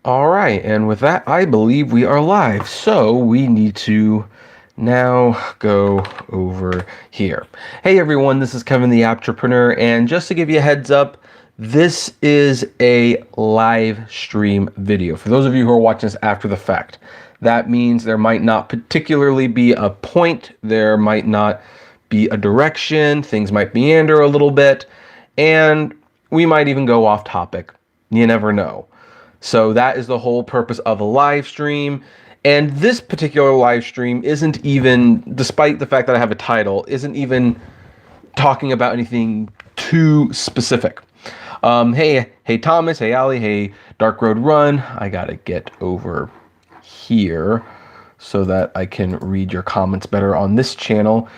All right, and with that, I believe we are live. So we need to now go over here. Hey everyone, this is Kevin the Apptrepreneur, and just to give you a heads up, this is a live stream video. For those of you who are watching this after the fact, that means there might not particularly be a point, there might not be a direction, things might meander a little bit, and we might even go off topic. You never know. So that is the whole purpose of a live stream. And this particular live stream isn't even, despite the fact that I have a title, isn't even talking about anything too specific. Hey Thomas, hey Ali, hey Dark Road Run. I gotta get over here so that I can read your comments better on this channel.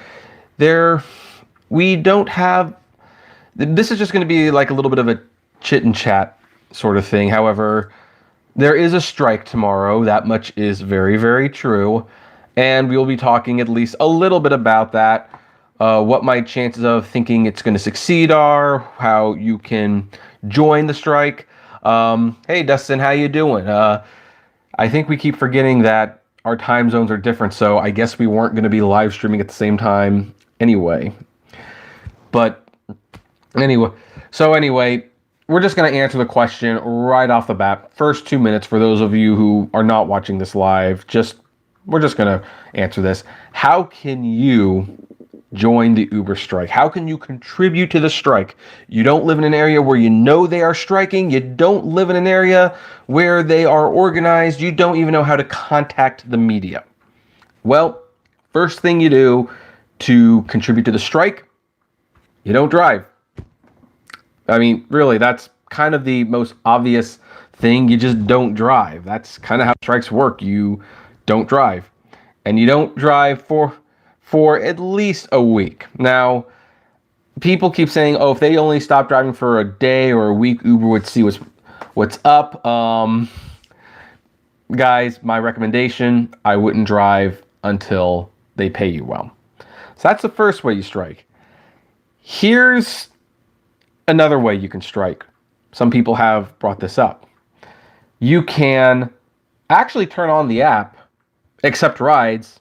We don't have, this is just gonna be like a little bit of a chit and chat sort of thing. However, there is a strike tomorrow. That much is very, very true. And we'll be talking at least a little bit about that. What my chances of thinking it's going to succeed are, how you can join the strike. Hey, Dustin, how you doing? I think we keep forgetting that our time zones are different, so I guess we weren't going to be live streaming at the same time anyway. But anyway, we're just going to answer the question right off the bat. First 2 minutes for those of you who are not watching this live. We're just going to answer this. How can you join the Uber strike? How can you contribute to the strike? You don't live in an area where you know they are striking. You don't live in an area where they are organized. You don't even know how to contact the media. Well, first thing you do to contribute to the strike, you don't drive. I mean, really, that's kind of the most obvious thing. You just don't drive. That's kind of how strikes work. You don't drive. And you don't drive for at least a week. Now, people keep saying, oh, if they only stop driving for a day or a week, Uber would see what's up. Guys, my recommendation, I wouldn't drive until they pay you well. So that's the first way you strike. Here's another way you can strike. Some people have brought this up. You can actually turn on the app, accept rides,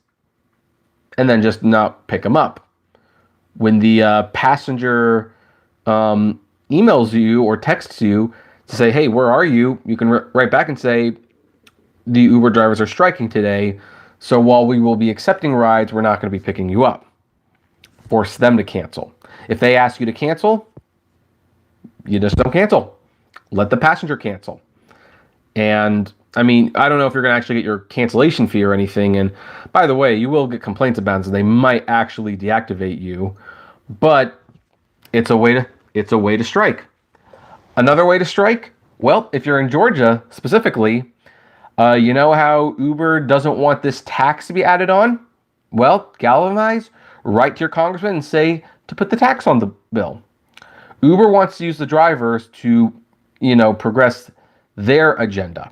and then just not pick them up. When the passenger emails you or texts you to say, hey, where are you? You can write back and say, the Uber drivers are striking today, so while we will be accepting rides, we're not going to be picking you up. Force them to cancel. If they ask you to cancel, you just don't cancel. Let the passenger cancel. And I mean, I don't know if you're going to actually get your cancellation fee or anything. And by the way, you will get complaints about it, so they might actually deactivate you. But it's a way to strike. Another way to strike? Well, if you're in Georgia specifically, you know how Uber doesn't want this tax to be added on? Well, galvanize, write to your congressman and say to put the tax on the bill. Uber wants to use the drivers to, progress their agenda,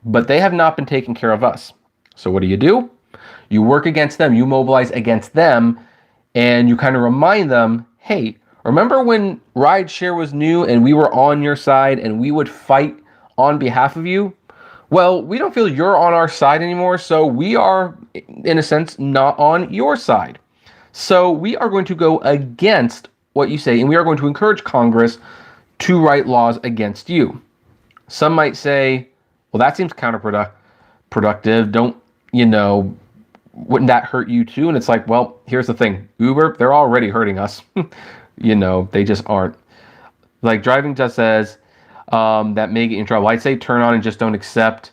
but they have not been taking care of us. So what do? You work against them, you mobilize against them, and you kind of remind them, hey, remember when rideshare was new and we were on your side and we would fight on behalf of you? Well, we don't feel you're on our side anymore, so we are, in a sense, not on your side. So we are going to go against what you say, and we are going to encourage Congress to write laws against you. Some might say, well, that seems counterproductive. Wouldn't that hurt you too? And it's like, well, here's the thing. Uber, they're already hurting us. They just aren't. Like driving just says that may get you in trouble. I'd say turn on and just don't accept.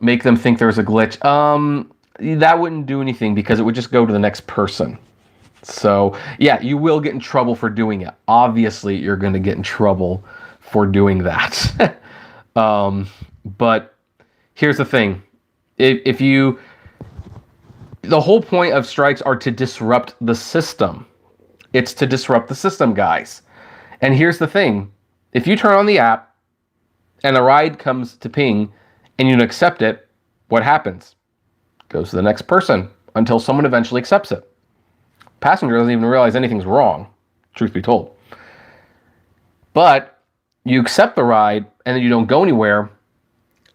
Make them think there's a glitch. That wouldn't do anything because it would just go to the next person. So, yeah, you will get in trouble for doing it. Obviously, you're going to get in trouble for doing that. But here's the thing. The whole point of strikes are to disrupt the system. It's to disrupt the system, guys. And here's the thing. If you turn on the app and a ride comes to ping and you don't accept it, what happens? It goes to the next person until someone eventually accepts it. Passenger doesn't even realize anything's wrong, truth be told. But you accept the ride and then you don't go anywhere,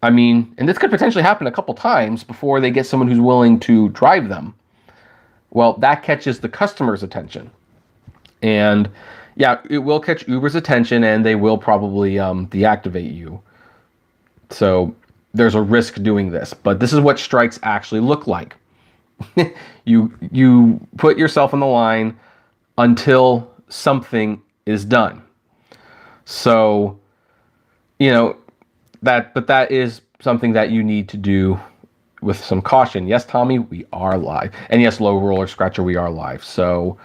I mean, and this could potentially happen a couple times before they get someone who's willing to drive them. Well, that catches the customer's attention. And yeah, it will catch Uber's attention and they will probably deactivate you. So there's a risk doing this. But this is what strikes actually look like. You put yourself on the line until something is done. So, that is something that you need to do with some caution. Yes, Tommy, we are live. And yes, Low Roller Scratcher, we are live. So,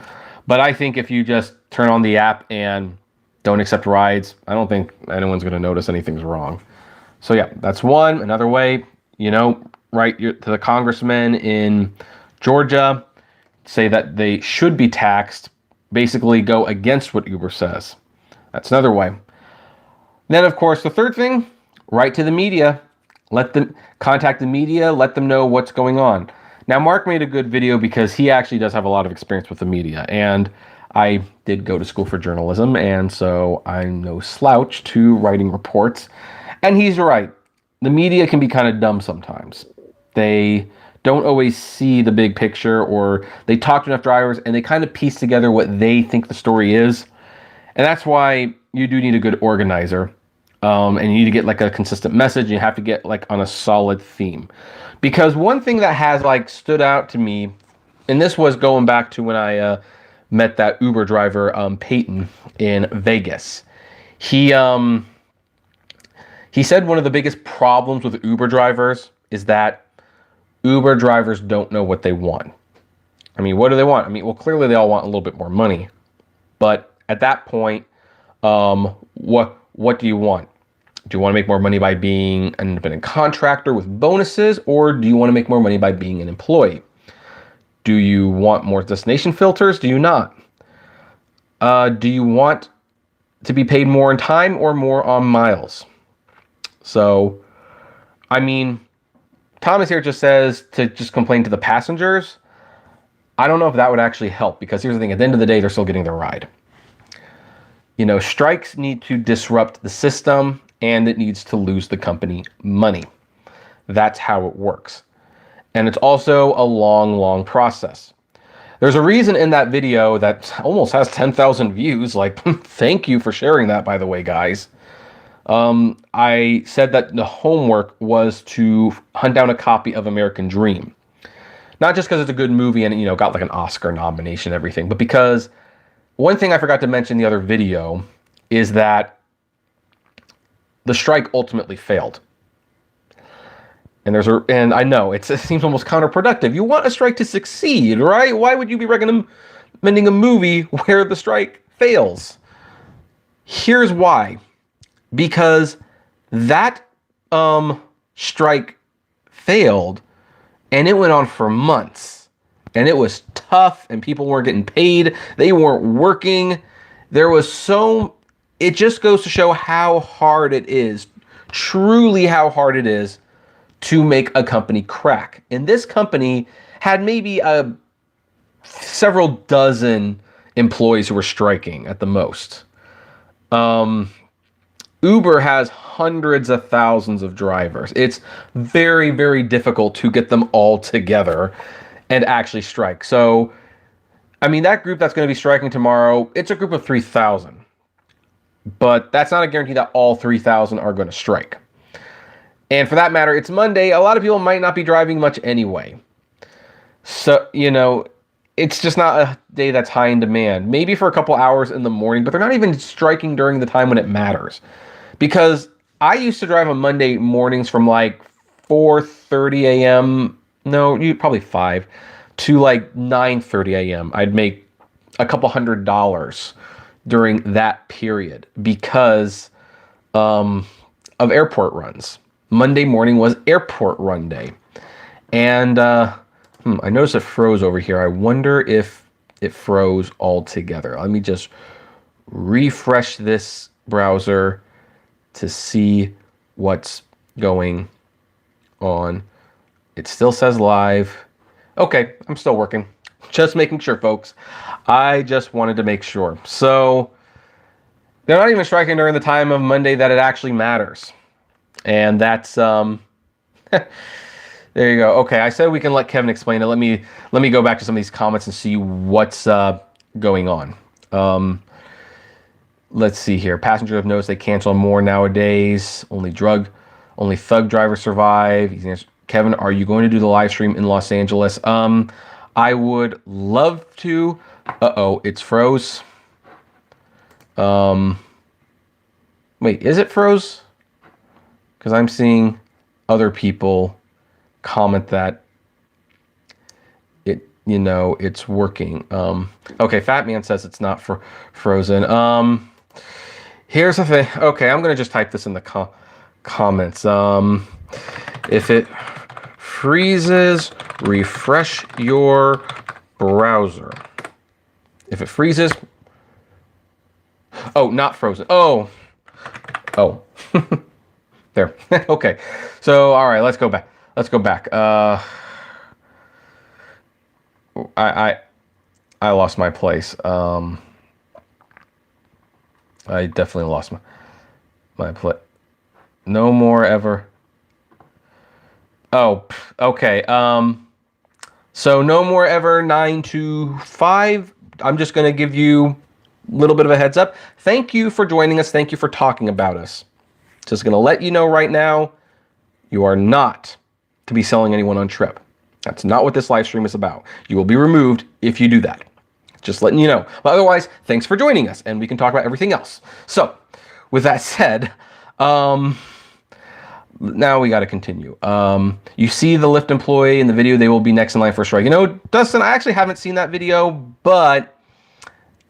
but I think if you just turn on the app and don't accept rides, I don't think anyone's going to notice anything's wrong. So yeah, that's one. Another way, write to the congressman in Georgia, say that they should be taxed, basically go against what Uber says. That's another way. Then, of course, the third thing, write to the media. Let them contact the media, let them know what's going on. Now, Mark made a good video because he actually does have a lot of experience with the media. And I did go to school for journalism, and so I'm no slouch to writing reports. And he's right. The media can be kind of dumb sometimes. They don't always see the big picture, or they talk to enough drivers and they kind of piece together what they think the story is. And that's why you do need a good organizer. And you need to get like a consistent message. You have to get like on a solid theme. Because one thing that has like stood out to me, and this was going back to when I met that Uber driver, Peyton, in Vegas. He said one of the biggest problems with Uber drivers is that Uber drivers don't know what they want. I mean, what do they want? I mean, well, clearly they all want a little bit more money. But at that point, what do you want? Do you want to make more money by being an independent contractor with bonuses, or do you want to make more money by being an employee? Do you want more destination filters? Do you not? Do you want to be paid more in time or more on miles? So, I mean, Thomas here just says to just complain to the passengers. I don't know if that would actually help, because here's the thing. At the end of the day, they're still getting their ride. Strikes need to disrupt the system, and it needs to lose the company money. That's how it works. And it's also a long, long process. There's a reason in that video that almost has 10,000 views. Like, thank you for sharing that, by the way, guys. I said that the homework was to hunt down a copy of American Dream. Not just because it's a good movie and, got like an Oscar nomination and everything, but because one thing I forgot to mention in the other video is that the strike ultimately failed. And I know it seems almost counterproductive. You want a strike to succeed, right? Why would you be recommending a movie where the strike fails? Here's why. Because that strike failed, and it went on for months, and it was tough, and people weren't getting paid. They weren't working. It just goes to show how hard it is, truly how hard it is to make a company crack. And this company had maybe several dozen employees who were striking at the most. Uber has hundreds of thousands of drivers. It's very, very difficult to get them all together and actually strike. So, I mean, that group that's going to be striking tomorrow, it's a group of 3,000. But that's not a guarantee that all 3,000 are going to strike. And for that matter, it's Monday. A lot of people might not be driving much anyway. So, it's just not a day that's high in demand. Maybe for a couple hours in the morning, but they're not even striking during the time when it matters. Because I used to drive on Monday mornings from like 4:30 a.m. No, probably 5 to like 9:30 a.m. I'd make a couple $100 during that period because of airport runs. Monday morning was airport run day. And I noticed it froze over here. I wonder if it froze altogether. Let me just refresh this browser to see what's going on. It still says live. Okay, I'm still working. Just making sure, folks. I just wanted to make sure. So they're not even striking during the time of Monday that it actually matters. And that's there you go. Okay, I said we can let Kevin explain it. Let me go back to some of these comments and see what's going on. Let's see here. Passengers have noticed they cancel more nowadays. Only thug drivers survive. He's answered, Kevin, are you going to do the live stream in Los Angeles? I would love to. Uh-oh, it's froze. Wait, is it froze? Because I'm seeing other people comment that it's working. Okay, Fat Man says it's not frozen. Here's the thing. Okay, I'm gonna just type this in the comments. If it freezes, refresh your browser. If it freezes, oh, not frozen. Oh. There. Okay. So, all right, let's go back. I lost my place. I definitely lost my place. No more ever. Oh, okay. So no more ever 9 to 5. I'm just going to give you a little bit of a heads up. Thank you for joining us. Thank you for talking about us. Just going to let you know right now, you are not to be selling anyone on Trip. That's not what this live stream is about. You will be removed if you do that. Just letting you know. But otherwise, thanks for joining us, and we can talk about everything else. So, with that said, now we got to continue. You see the Lyft employee in the video, they will be next in line for a strike. You know, Dustin, I actually haven't seen that video, but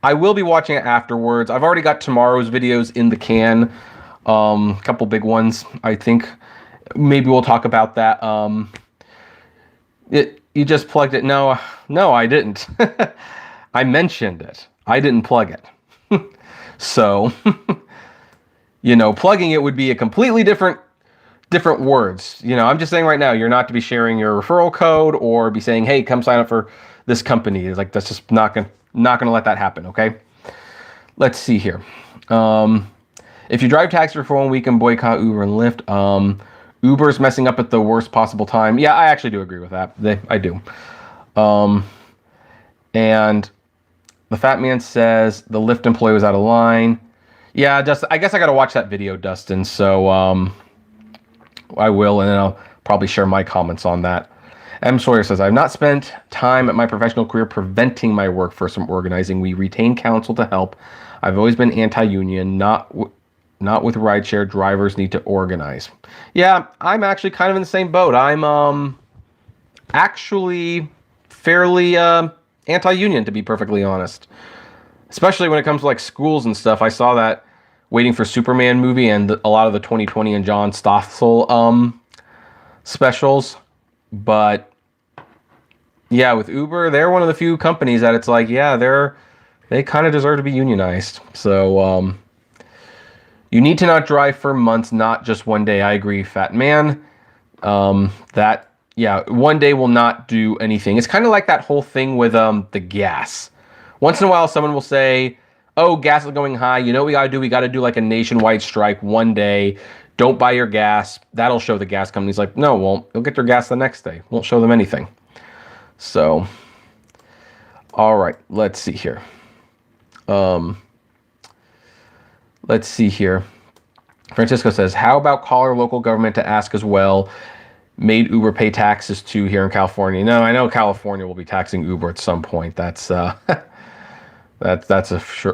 I will be watching it afterwards. I've already got tomorrow's videos in the can. A couple big ones, I think. Maybe we'll talk about that. You just plugged it. No, I didn't. I mentioned it. I didn't plug it. So, plugging it would be a completely different words. I'm just saying right now, you're not to be sharing your referral code or be saying, hey, come sign up for this company. It's like, that's just not gonna let that happen, okay? Let's see here. If you drive taxi for 1 week and boycott Uber and Lyft, Uber's messing up at the worst possible time. Yeah, I actually do agree with that. I do. And the Fat Man says the Lyft employee was out of line. Yeah, Dustin, I guess I got to watch that video, Dustin. So I will, and then I'll probably share my comments on that. M. Sawyer says, I've not spent time at my professional career preventing my workforce from organizing. We retain counsel to help. I've always been anti-union, not with rideshare. Drivers need to organize. Yeah, I'm actually kind of in the same boat. I'm actually fairly anti-union, to be perfectly honest. Especially when it comes to like schools and stuff. I saw that Waiting for Superman movie and a lot of the 2020 and John Stossel specials. But yeah, with Uber, they're one of the few companies that it's like, yeah, they kind of deserve to be unionized. So you need to not drive for months, not just one day. I agree, Fat Man. One day will not do anything. It's kind of like that whole thing with the gas. Once in a while, someone will say, oh, gas is going high. You know what we got to do? We got to do like a nationwide strike one day. Don't buy your gas. That'll show the gas companies like, no, it won't. You'll get their gas the next day. Won't show them anything. So, all right, let's see here. Let's see here. Francisco says, how about call our local government to ask as well? Made Uber pay taxes too here in California. No, I know California will be taxing Uber at some point. That's a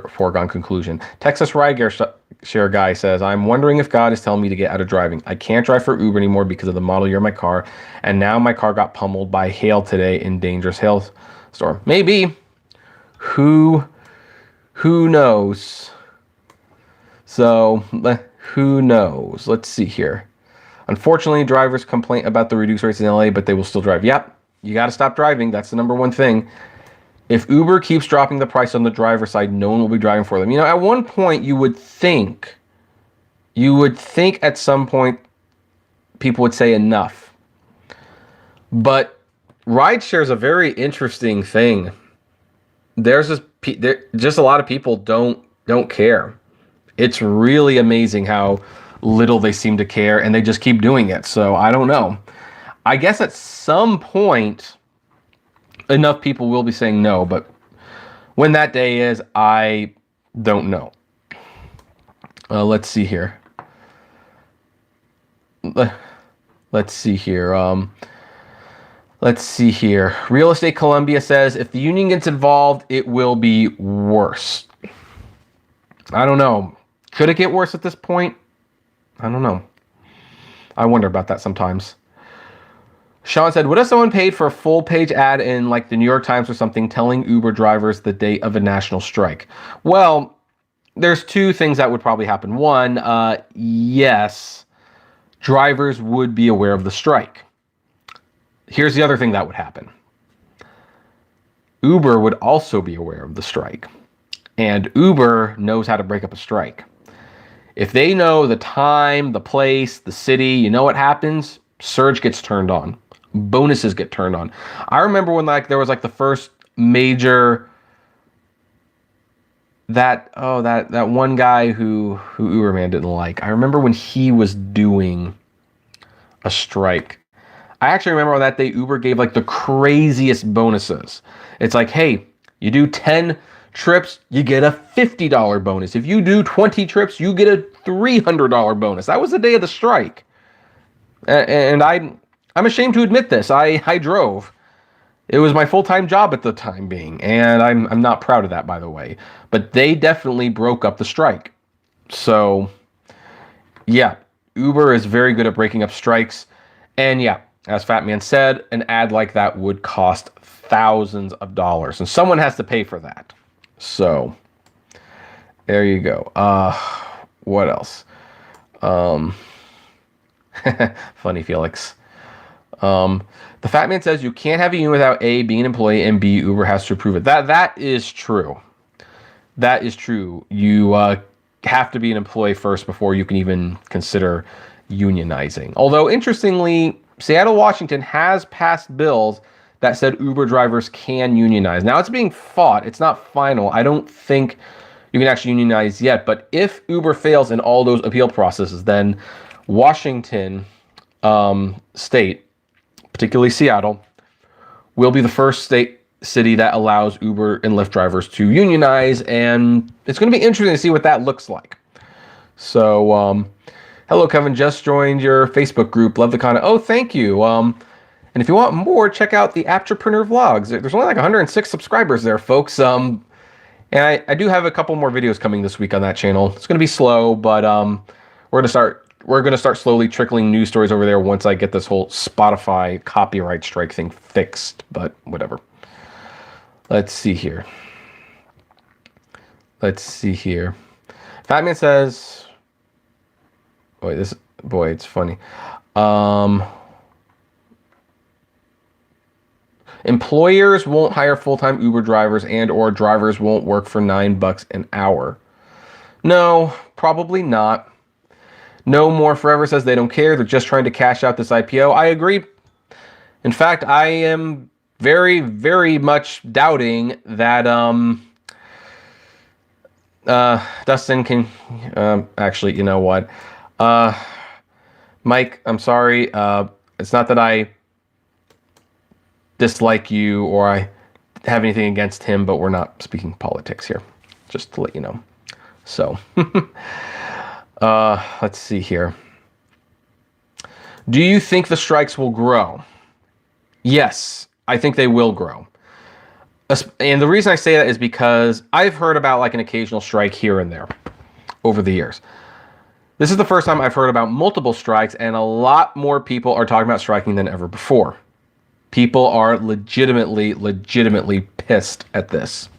foregone conclusion. Texas Rideshare guy says, I'm wondering if God is telling me to get out of driving. I can't drive for Uber anymore because of the model year of my car. And now my car got pummeled by hail today in dangerous hailstorm. Maybe. Who knows? So, who knows? Let's see here. Unfortunately, drivers complain about the reduced rates in LA, but they will still drive. Yep, you got to stop driving. That's the number one thing. If Uber keeps dropping the price on the driver side, no one will be driving for them. At one point, you would think at some point people would say enough. But rideshare is a very interesting thing. There's just a lot of people don't care. It's really amazing how little they seem to care, and they just keep doing it. So I don't know. I guess at some point, enough people will be saying no, but when that day is, I don't know. Let's see here. Let's see here. Let's see here. Real Estate Columbia says, if the union gets involved, it will be worse. I don't know. Could it get worse at this point? I don't know. I wonder about that sometimes. Sean said, what if someone paid for a full page ad in like the New York Times or something telling Uber drivers the date of a national strike? Well, there's two things that would probably happen. One, yes, drivers would be aware of the strike. Here's the other thing that would happen. Uber would also be aware of the strike. And Uber knows how to break up a strike. If they know the time, the place, the city, you know what happens? Surge gets turned on. Bonuses get turned on. I remember when like there was like the first major that one guy who Uberman didn't like. I remember when he was doing a strike. I actually remember on that day Uber gave like the craziest bonuses. It's like, hey, you do 10 trips, you get a $50 bonus. If you do 20 trips, you get a $300 bonus. That was the day of the strike. And I'm ashamed to admit this. I drove. It was my full-time job at the time being, and I'm not proud of that, by the way. But they definitely broke up the strike. So, yeah, Uber is very good at breaking up strikes. And yeah, as Fat Man said, an ad like that would cost thousands of dollars, and someone has to pay for that. So, there you go. What else? Funny, Felix. The Fat Man says you can't have a union without A, being an employee, and B, Uber has to approve it. That is true. That is true. You have to be an employee first before you can even consider unionizing. Although, interestingly, Seattle, Washington has passed bills that said Uber drivers can unionize. Now, it's being fought. It's not final. I don't think you can actually unionize yet. But if Uber fails in all those appeal processes, then Washington state, particularly Seattle, will be the first city that allows Uber and Lyft drivers to unionize, and it's going to be interesting to see what that looks like. So, hello, Kevin, just joined your Facebook group. Love the content. Oh, thank you. And if you want more, check out the Apptrepreneur vlogs. There's only like 106 subscribers there, folks. And I do have a couple more videos coming this week on that channel. It's going to be slow, but we're going to start slowly trickling news stories over there once I get this whole Spotify copyright strike thing fixed, but whatever. Let's see here. Fat Man says, it's funny. Employers won't hire full-time Uber drivers, and or drivers won't work for $9 an hour. No, probably not. No More Forever says they don't care. They're just trying to cash out this IPO. I agree. In fact, I am very, very much doubting that Dustin can actually, you know what? Mike, I'm sorry. It's not that I dislike you or I have anything against him, but we're not speaking politics here, just to let you know. So, let's see here. Do you think the strikes will grow? Yes, I think they will grow. And the reason I say that is because I've heard about like an occasional strike here and there over the years. This is the first time I've heard about multiple strikes, and a lot more people are talking about striking than ever before. People are legitimately pissed at this.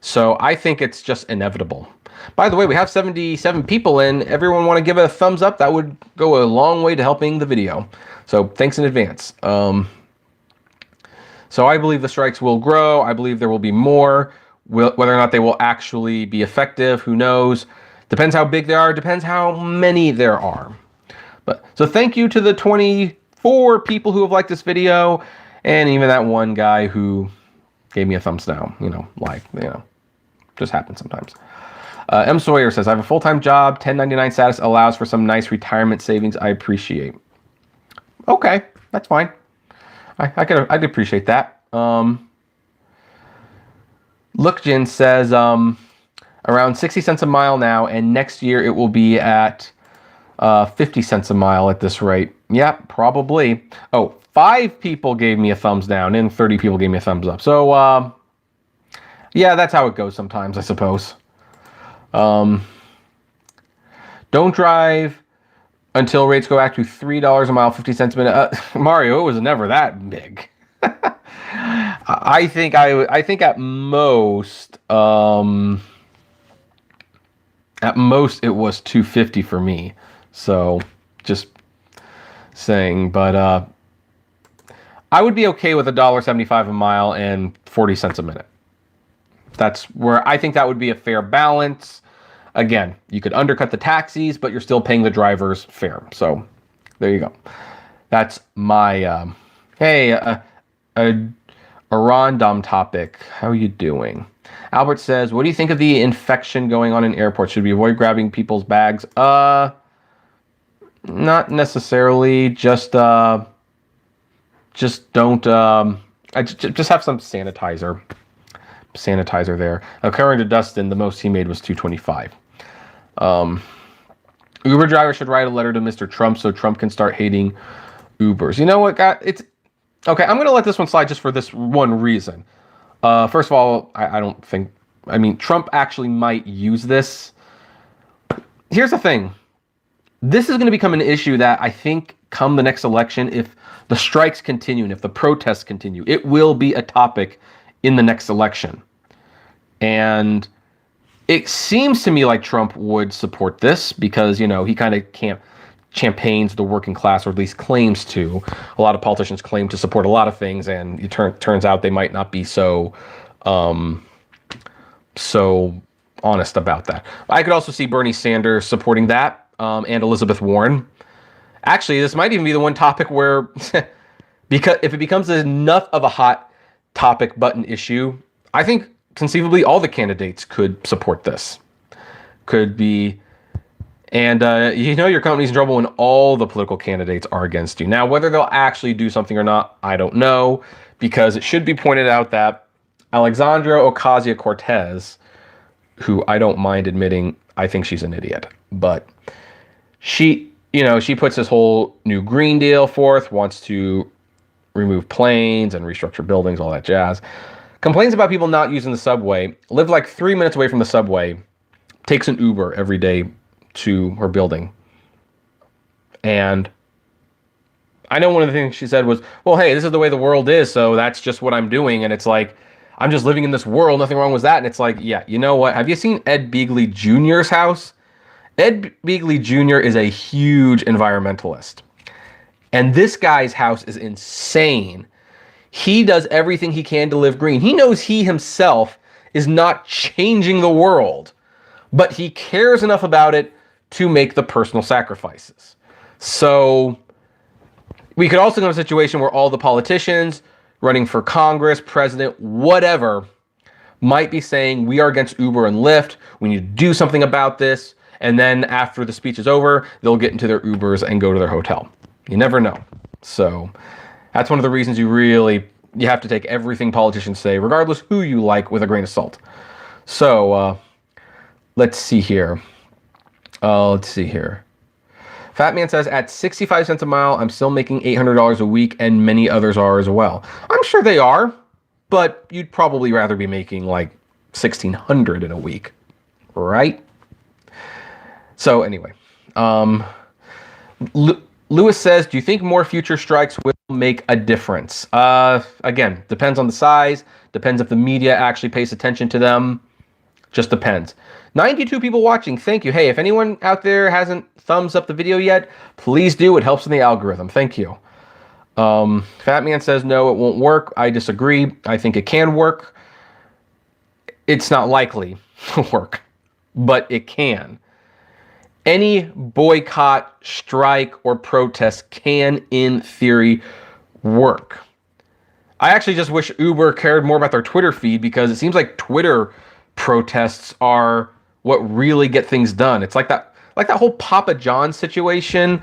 So I think it's just inevitable. By the way, we have 77 people in. Everyone want to give it a thumbs up? That would go a long way to helping the video. So thanks in advance. So I believe the strikes will grow. I believe there will be more. Whether or not they will actually be effective, who knows? Depends how big they are. Depends how many there are. So thank you to the 24 people who have liked this video, and even that one guy who gave me a thumbs down. Just happens sometimes. M. Sawyer says, I have a full-time job. 1099 status allows for some nice retirement savings. I appreciate. Okay, that's fine. I'd appreciate that. Lookjin says, around 60 cents a mile now, and next year it will be at 50 cents a mile at this rate. Yeah, probably. Oh, 5 people gave me a thumbs down and 30 people gave me a thumbs up. So, yeah, that's how it goes sometimes, I suppose. Don't drive until rates go back to $3 a mile, 50 cents a minute. Mario, it was never that big. I think at most it was 250 for me. So just saying, but I would be okay with $1.75 a mile and 40 cents a minute. That's where I think that would be a fair balance. Again, you could undercut the taxis, but you're still paying the drivers fair. So there you go. That's my a random topic. How are you doing? Albert says, what do you think of the infection going on in airports? Should we avoid grabbing people's bags? Not necessarily. Just don't. Just have some sanitizer there. According to Dustin, the most he made was $2.25. Uber drivers should write a letter to Mr. Trump so Trump can start hating Ubers. You know what, guys? It's okay. I'm going to let this one slide just for this one reason. First of all, I mean, Trump actually might use this. Here's the thing. This is going to become an issue that I think come the next election, if the strikes continue and if the protests continue, it will be a topic in the next election. And it seems to me like Trump would support this because, you know, he kind of campaigns the working class, or at least claims to. A lot of politicians claim to support a lot of things, and it turns out they might not be so honest about that. I could also see Bernie Sanders supporting that, and Elizabeth Warren. Actually, this might even be the one topic where, because if it becomes enough of a hot topic button issue, I think conceivably all the candidates could support this. Could be, and you know your company's in trouble when all the political candidates are against you. Now, whether they'll actually do something or not, I don't know, because it should be pointed out that Alexandria Ocasio-Cortez, who I don't mind admitting, I think she's an idiot, but she puts this whole new Green Deal forth, wants to remove planes and restructure buildings, all that jazz. Complains about people not using the subway, live like 3 minutes away from the subway, takes an Uber every day to her building. And I know one of the things she said was, well, hey, this is the way the world is, so that's just what I'm doing. And it's like, I'm just living in this world, nothing wrong with that. And it's like, yeah, you know what? Have you seen Ed Begley Jr.'s house? Ed Begley Jr. is a huge environmentalist. And this guy's house is insane. He does everything he can to live green. He knows he himself is not changing the world, but he cares enough about it to make the personal sacrifices. So we could also go to a situation where all the politicians running for Congress, president, whatever, might be saying, we are against Uber and Lyft. We need to do something about this. And then after the speech is over, they'll get into their Ubers and go to their hotel. You never know. So that's one of the reasons you have to take everything politicians say, regardless who you like, with a grain of salt. So let's see here. Fat Man says, at 65 cents a mile, I'm still making $800 a week, and many others are as well. I'm sure they are, but you'd probably rather be making like $1,600 in a week, right? So anyway, Lewis says, do you think more future strikes will make a difference? Again, depends on the size, depends if the media actually pays attention to them, just depends. 92 people watching, thank you. Hey, if anyone out there hasn't thumbs up the video yet, please do, it helps in the algorithm, thank you. Fat Man says, no, it won't work. I disagree, I think it can work. It's not likely to work, but it can. Any boycott, strike, or protest can, in theory, work. I actually just wish Uber cared more about their Twitter feed, because it seems like Twitter protests are what really get things done. It's like that whole Papa John situation,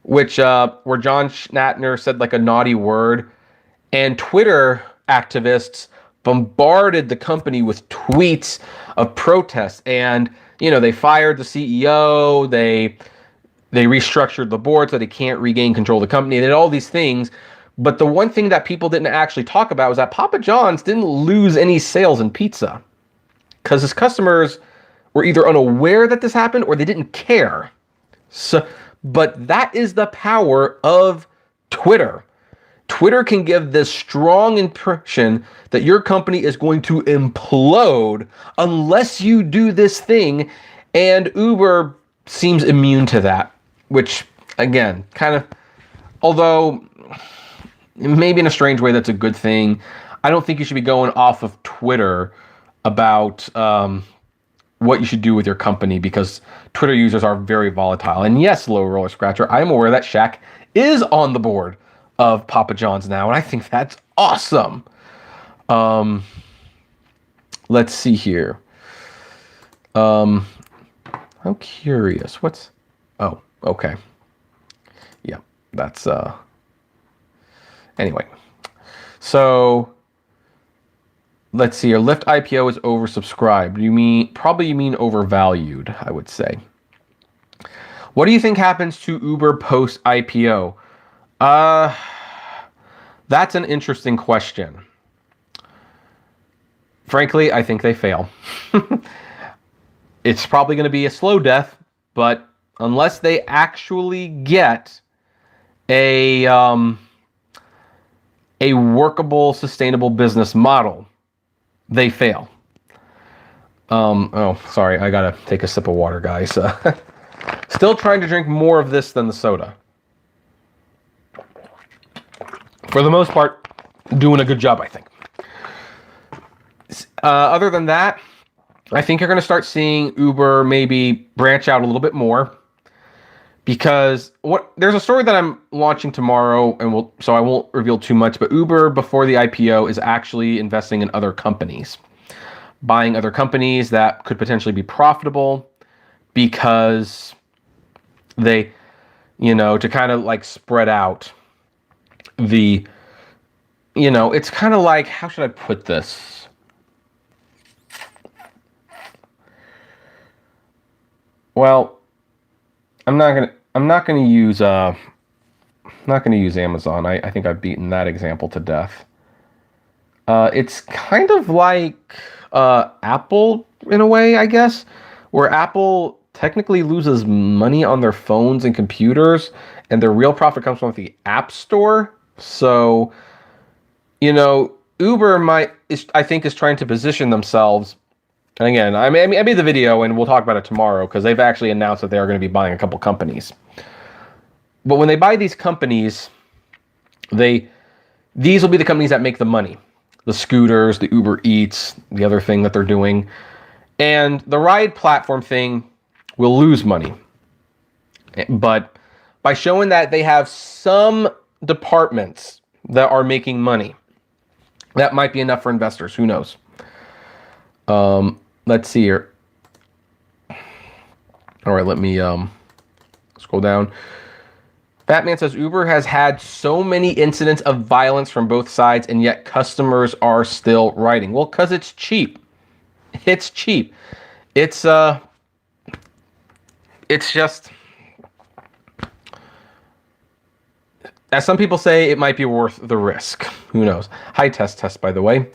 which where John Schnatter said like a naughty word, and Twitter activists bombarded the company with tweets of protests, and they fired the CEO, they restructured the board so they can't regain control of the company. They did all these things. But the one thing that people didn't actually talk about was that Papa John's didn't lose any sales in pizza because his customers were either unaware that this happened or they didn't care. So, but that is the power of Twitter. Twitter can give this strong impression that your company is going to implode unless you do this thing, and Uber seems immune to that, which, again, kind of, although maybe in a strange way that's a good thing, I don't think you should be going off of Twitter about what you should do with your company, because Twitter users are very volatile. And yes, Low Roller Scratcher, I'm aware that Shaq is on the board of Papa John's now, and I think that's awesome. Let's see here. I'm curious. Oh, okay. Yeah, that's anyway. So let's see here. Lyft IPO is oversubscribed. You mean overvalued, I would say. What do you think happens to Uber post IPO? That's an interesting question. Frankly, I think they fail. It's probably going to be a slow death, but unless they actually get a workable, sustainable business model, they fail. Oh, sorry, I gotta take a sip of water, guys. Still trying to drink more of this than the soda. For the most part, doing a good job, I think. Other than that, I think you're going to start seeing Uber maybe branch out a little bit more, because there's a story that I'm launching tomorrow, and so I won't reveal too much, but Uber before the IPO is actually investing in other companies, buying other companies that could potentially be profitable, because they, to kind of like spread out the, it's kind of like, how should I put this? Well, I'm not gonna use Amazon. I think I've beaten that example to death. It's kind of like Apple in a way, I guess, where Apple technically loses money on their phones and computers, and their real profit comes from the App Store. So, Uber I think is trying to position themselves. And again, I made the video, and we'll talk about it tomorrow, because they've actually announced that they are going to be buying a couple companies. But when they buy these companies, these will be the companies that make the money. The scooters, the Uber Eats, the other thing that they're doing. And the ride platform thing will lose money. But by showing that they have some departments that are making money, that might be enough for investors. Who knows? Let's see here. All right, let me scroll down. Batman says Uber has had so many incidents of violence from both sides, and yet customers are still riding. Well, because it's cheap. It's cheap. It's just, as some people say, it might be worth the risk. Who knows? Hi, test, by the way.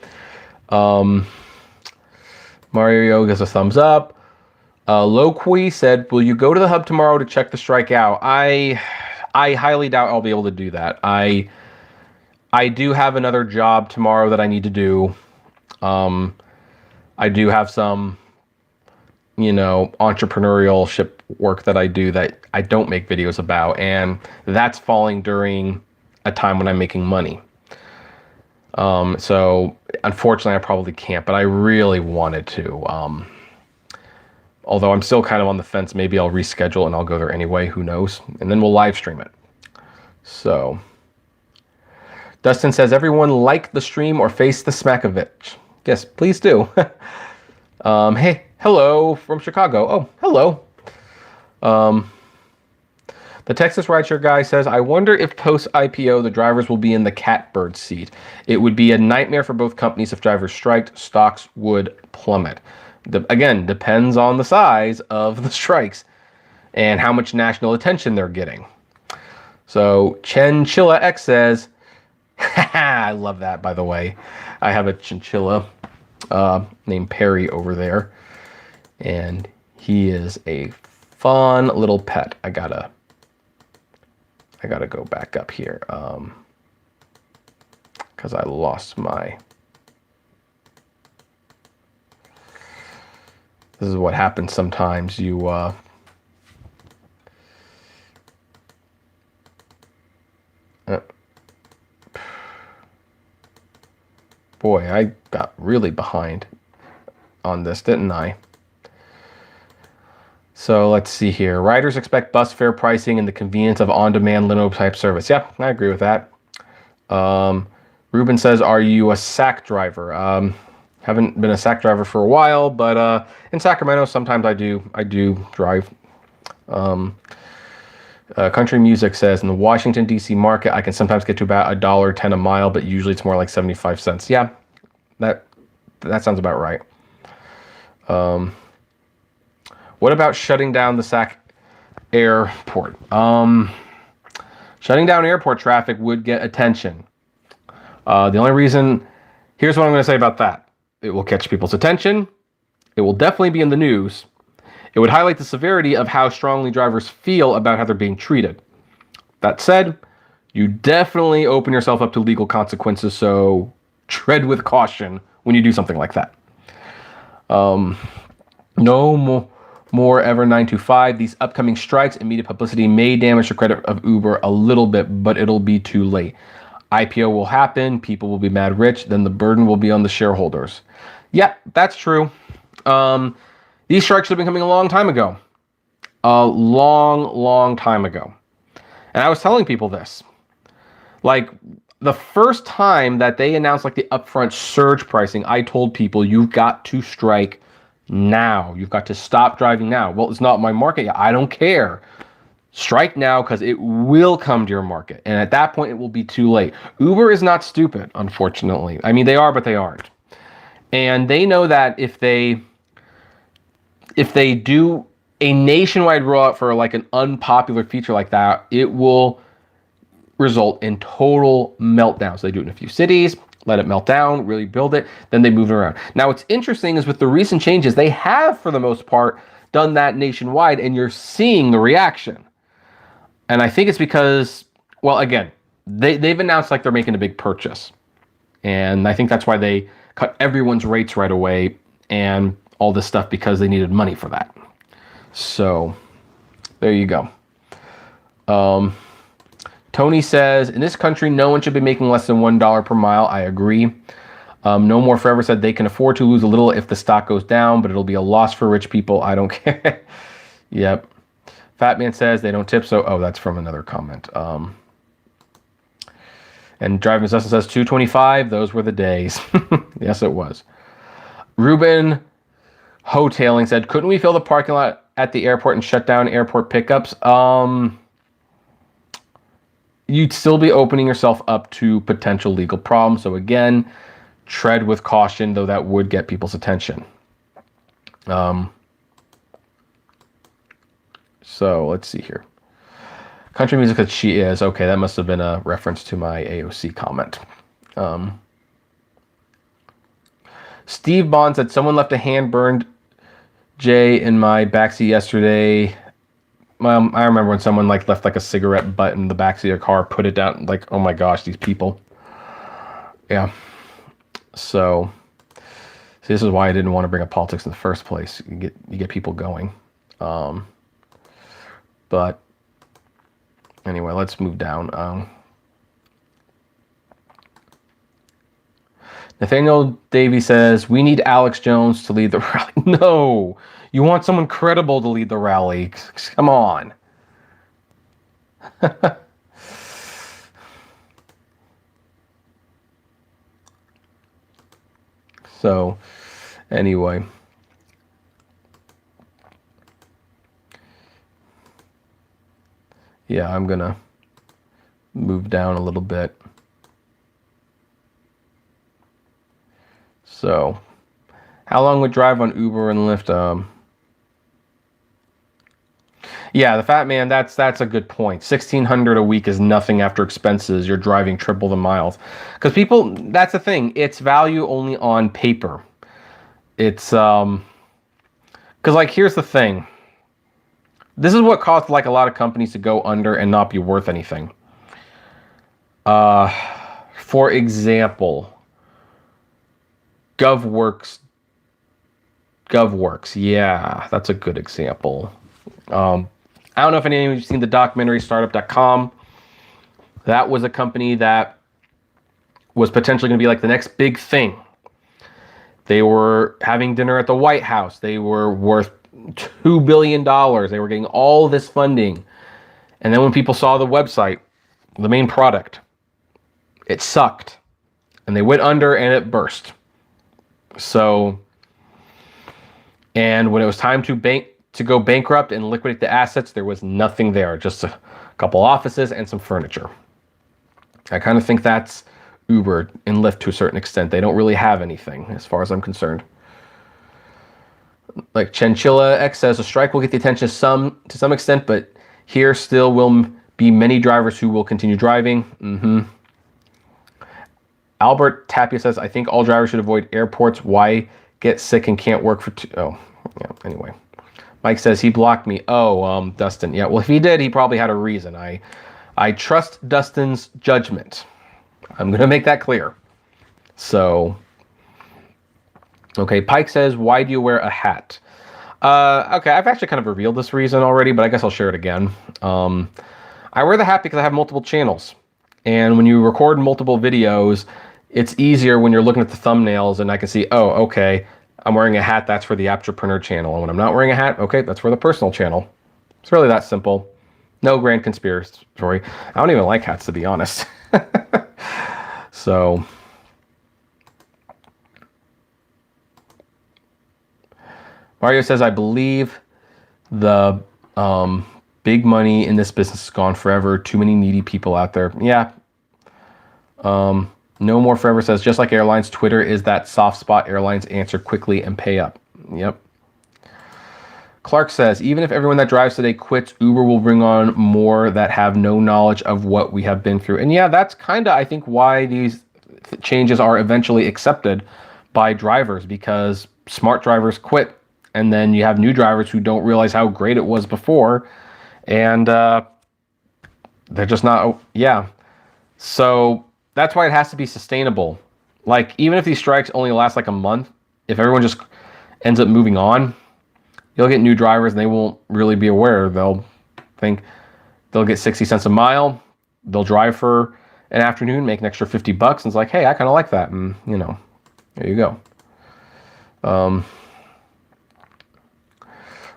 Mario gives a thumbs up. Loqui said, will you go to the hub tomorrow to check the strike out? I highly doubt I'll be able to do that. I do have another job tomorrow that I need to do. I do have some, entrepreneurship work that I do that I don't make videos about, and that's falling during a time when I'm making money. So unfortunately I probably can't, but I really wanted to. Although I'm still kind of on the fence, maybe I'll reschedule and I'll go there anyway, who knows? And then we'll live stream it. So Dustin says, everyone like the stream or face the Smackovich. Yes, please do. Hello from Chicago. Oh, hello. Um, the Texas rideshare guy says, I wonder if post IPO the drivers will be in the catbird seat. It would be a nightmare for both companies if drivers striked. Stocks would plummet. Again, depends on the size of the strikes and how much national attention they're getting. So Chinchilla X says, I love that, by the way. I have a chinchilla named Perry over there, and he is a fun little pet. I gotta go back up here because I lost my. This is what happens sometimes. You boy, I got really behind on this, didn't I? So let's see here. Riders expect bus fare pricing and the convenience of on-demand limo type service. Yeah, I agree with that. Ruben says, "Are you a SAC driver?" Haven't been a SAC driver for a while, but in Sacramento, sometimes I do drive. Country Music says, in the Washington, D.C. market, I can sometimes get to about $1.10 a mile, but usually it's more like 75 cents. Yeah, that sounds about right. What about shutting down the Sac airport? Shutting down airport traffic would get attention. The only reason, here's what I'm going to say about that. It will catch people's attention. It will definitely be in the news. It would highlight the severity of how strongly drivers feel about how they're being treated. That said, you definitely open yourself up to legal consequences, so tread with caution when you do something like that. No more ever 925. These upcoming strikes and media publicity may damage the credit of Uber a little bit, but it'll be too late. IPO will happen, people will be mad rich, then the burden will be on the shareholders. Yeah, that's true. These strikes have been coming a long time ago. A long time ago. And I was telling people this. Like, the first time that they announced like the upfront surge pricing, I told people, you've got to strike now. You've got to stop driving now. Well, it's not my market yet. I don't care. Strike now because it will come to your market. And at that point, it will be too late. Uber is not stupid, unfortunately. I mean, they are, but they aren't. And they know that if they do a nationwide rollout for like an unpopular feature like that, it will result in total meltdowns. They do it in a few cities, let it melt down, really build it, then they move it around. Now, what's interesting is with the recent changes, they have, for the most part, done that nationwide, and you're seeing the reaction. And I think it's because, well, again, they've announced like they're making a big purchase. And I think that's why they cut everyone's rates right away and all this stuff, because they needed money for that. So there you go. Tony says, in this country, no one should be making less than $1 per mile. I agree. No More Forever said they can afford to lose a little if the stock goes down, but it'll be a loss for rich people. I don't care. Yep. Fat Man says they don't tip, so, oh, that's from another comment. And Driving Justin says 225. Those were the days. Yes, it was. Ruben Hotailing said, couldn't we fill the parking lot at the airport and shut down airport pickups? You'd still be opening yourself up to potential legal problems. So again, tread with caution, though that would get people's attention. So let's see here. Country Music that she is. Okay, that must have been a reference to my AOC comment. Steve Bond said, someone left a hand-burned J in my backseat yesterday. I remember when someone like left like a cigarette butt in the backseat of a car, put it down. Like, oh my gosh, these people. Yeah. So see, this is why I didn't want to bring up politics in the first place. You get people going. But anyway, let's move down. Nathaniel Davey says, we need Alex Jones to lead the rally. No, you want someone credible to lead the rally. Come on. So, anyway. Yeah, I'm going to move down a little bit. So, how long would drive on Uber and Lyft? Yeah, the fat man, that's a good point. 1,600 a week is nothing after expenses. You're driving triple the miles. Because people, that's the thing. It's value only on paper. It's, because like, here's the thing. This is what caused like a lot of companies to go under and not be worth anything. For example, GovWorks, yeah, that's a good example. I don't know if any of you have seen the documentary Startup.com. That was a company that was potentially going to be like the next big thing. They were having dinner at the White House. They were worth $2 billion. They were getting all this funding. And then when people saw the website, the main product, it sucked. And they went under and it burst. So, and when it was time to go bankrupt and liquidate the assets, there was nothing there, just a couple offices and some furniture. I kind of think that's Uber and Lyft to a certain extent. They don't really have anything as far as I'm concerned. Like Chinchilla X says, a strike will get the attention to some extent, but here still will be many drivers who will continue driving. Albert Tapia says, I think all drivers should avoid airports. Why get sick and can't work for anyway. Mike says he blocked me. Dustin. Yeah, well, if he did, he probably had a reason. I trust Dustin's judgment. I'm going to make that clear. So, okay, Pike says, why do you wear a hat? Okay, I've actually kind of revealed this reason already, but I guess I'll share it again. I wear the hat because I have multiple channels. And when you record multiple videos, it's easier when you're looking at the thumbnails and I can see, oh, okay, I'm wearing a hat, that's for the Apptrepreneur channel. And when I'm not wearing a hat, okay, that's for the personal channel. It's really that simple. No grand conspiracy. I don't even like hats, to be honest. So, Mario says, I believe the big money in this business is gone forever. Too many needy people out there. Yeah. No More Forever says, just like airlines, Twitter is that soft spot. Airlines answer quickly and pay up. Yep. Clark says, even if everyone that drives today quits, Uber will bring on more that have no knowledge of what we have been through. And yeah, that's kind of, I think, why these changes are eventually accepted by drivers, because smart drivers quit. And then you have new drivers who don't realize how great it was before. And they're just not, yeah. So that's why it has to be sustainable. Like, even if these strikes only last like a month, if everyone just ends up moving on, you'll get new drivers and they won't really be aware. They'll think they'll get 60 cents a mile. They'll drive for an afternoon, make an extra $50. And it's like, hey, I kind of like that. And, you know, there you go.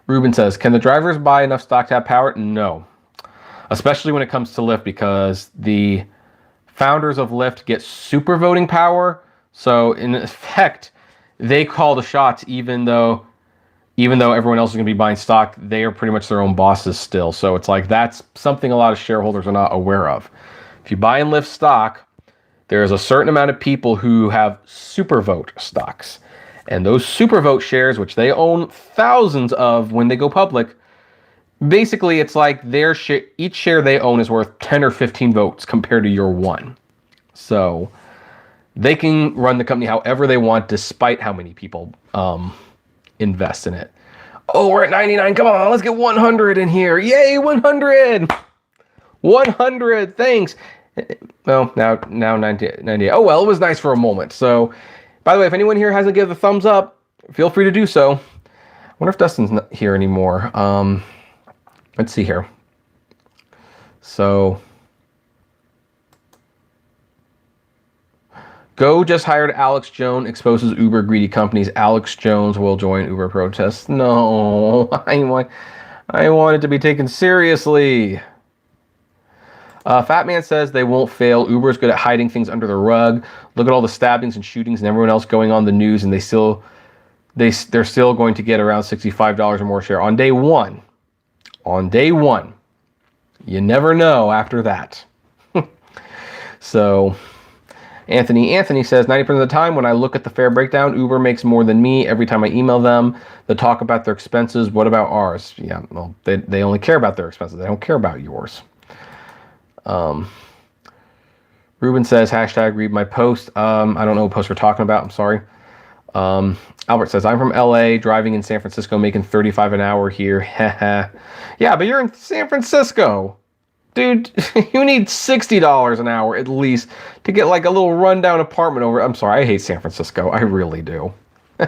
Ruben says, can the drivers buy enough stock to have power? No. Especially when it comes to Lyft, because the founders of Lyft get super voting power. So in effect, they call the shots, even though everyone else is going to be buying stock, they are pretty much their own bosses still. So it's like, that's something a lot of shareholders are not aware of. If you buy in Lyft stock, there's a certain amount of people who have super vote stocks. And those super vote shares, which they own thousands of when they go public, basically it's like each share they own is worth 10 or 15 votes compared to your one. So they can run the company however they want, despite how many people invest in it. Oh, we're at 99. Come on, let's get 100 in here. Yay, 100. 100. Thanks. Well, now 98. Oh, well, it was nice for a moment. So, by the way, if anyone here hasn't given the thumbs up, feel free to do so. I wonder if Dustin's not here anymore. Let's see here. So, Go just hired Alex Jones, exposes Uber greedy companies. Alex Jones will join Uber protests. No, I want it to be taken seriously. Fat Man says they won't fail. Uber is good at hiding things under the rug. Look at all the stabbings and shootings and everyone else going on the news, and they're still going to get around $65 or more share on day one. On day one. You never know after that. So Anthony says 90% of the time when I look at the fare breakdown, Uber makes more than me every time I email them. They talk about their expenses. What about ours? Yeah, well, they only care about their expenses. They don't care about yours. Ruben says hashtag read my post. I don't know what post we're talking about. I'm sorry. Albert says I'm from LA, driving in San Francisco, making $35 an hour here. Yeah, but you're in San Francisco. Dude, you need $60 an hour at least to get like a little rundown apartment over. I'm sorry, I hate San Francisco. I really do. I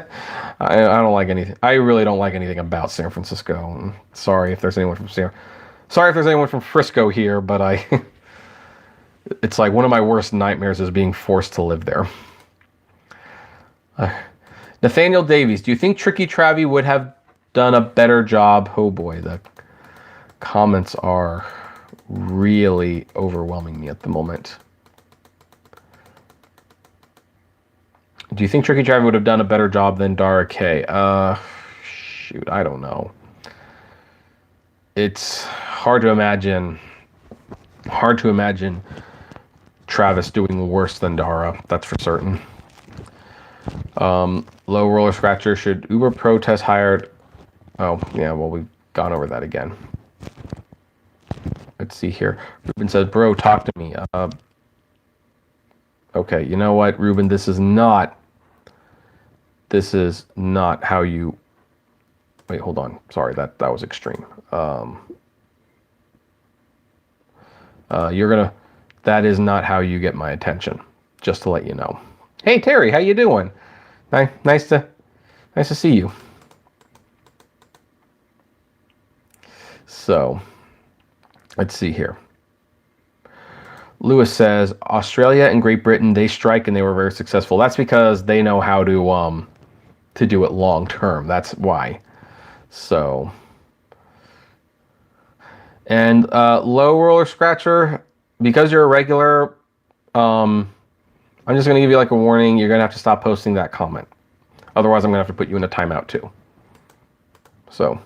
don't like anything. I really don't like anything about San Francisco. Sorry if there's anyone from Frisco here, but it's like one of my worst nightmares is being forced to live there. Nathaniel Davies, do you think Tricky Travie would have done a better job? Oh boy, the comments are really overwhelming me at the moment. Do you think Tricky Travie would have done a better job than Dara K? Shoot, I don't know. It's hard to imagine Travis doing worse than Dara, that's for certain. Low Roller Scratcher, should Uber protest hired? Oh, yeah, well, we've gone over that again. Let's see here. Ruben says, bro, talk to me. Okay, you know what, Ruben, this is not how you... Wait, hold on. Sorry, that was extreme. That is not how you get my attention, just to let you know. Hey, Terry, how you doing? Nice to see you. So, let's see here. Lewis says, Australia and Great Britain, they strike and they were very successful. That's because they know how to do it long term. That's why. So, and Low Roller Scratcher, because you're a regular, I'm just going to give you like a warning. You're going to have to stop posting that comment. Otherwise, I'm going to have to put you in a timeout too. So,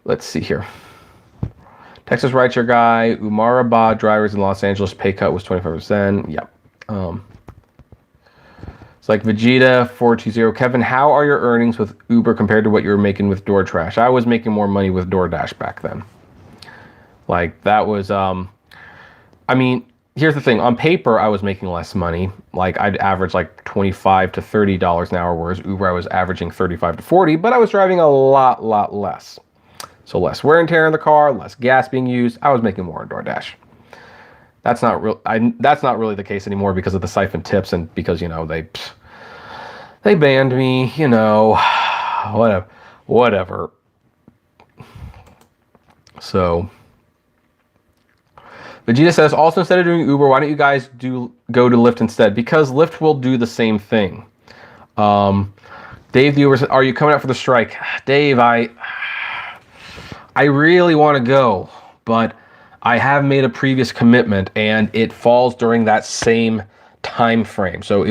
let's see here. Texas Rideshare Guy, Umarabad drivers in Los Angeles pay cut was 25%. Yep. It's like Vegeta 420. Kevin, how are your earnings with Uber compared to what you were making with DoorDash? I was making more money with DoorDash back then. Like that was, I mean, here's the thing. On paper, I was making less money. Like I'd average like $25 to $30 an hour, whereas Uber I was averaging 35 to 40, but I was driving a lot less. So less wear and tear in the car, less gas being used. I was making more on DoorDash. That's not really the case anymore because of the siphon tips and because, you know, they banned me, you know, whatever. So Vegeta says, also instead of doing Uber, why don't you guys go to Lyft instead? Because Lyft will do the same thing. Dave the Uber said, are you coming out for the strike? Dave, I really want to go, but I have made a previous commitment and it falls during that same time frame. So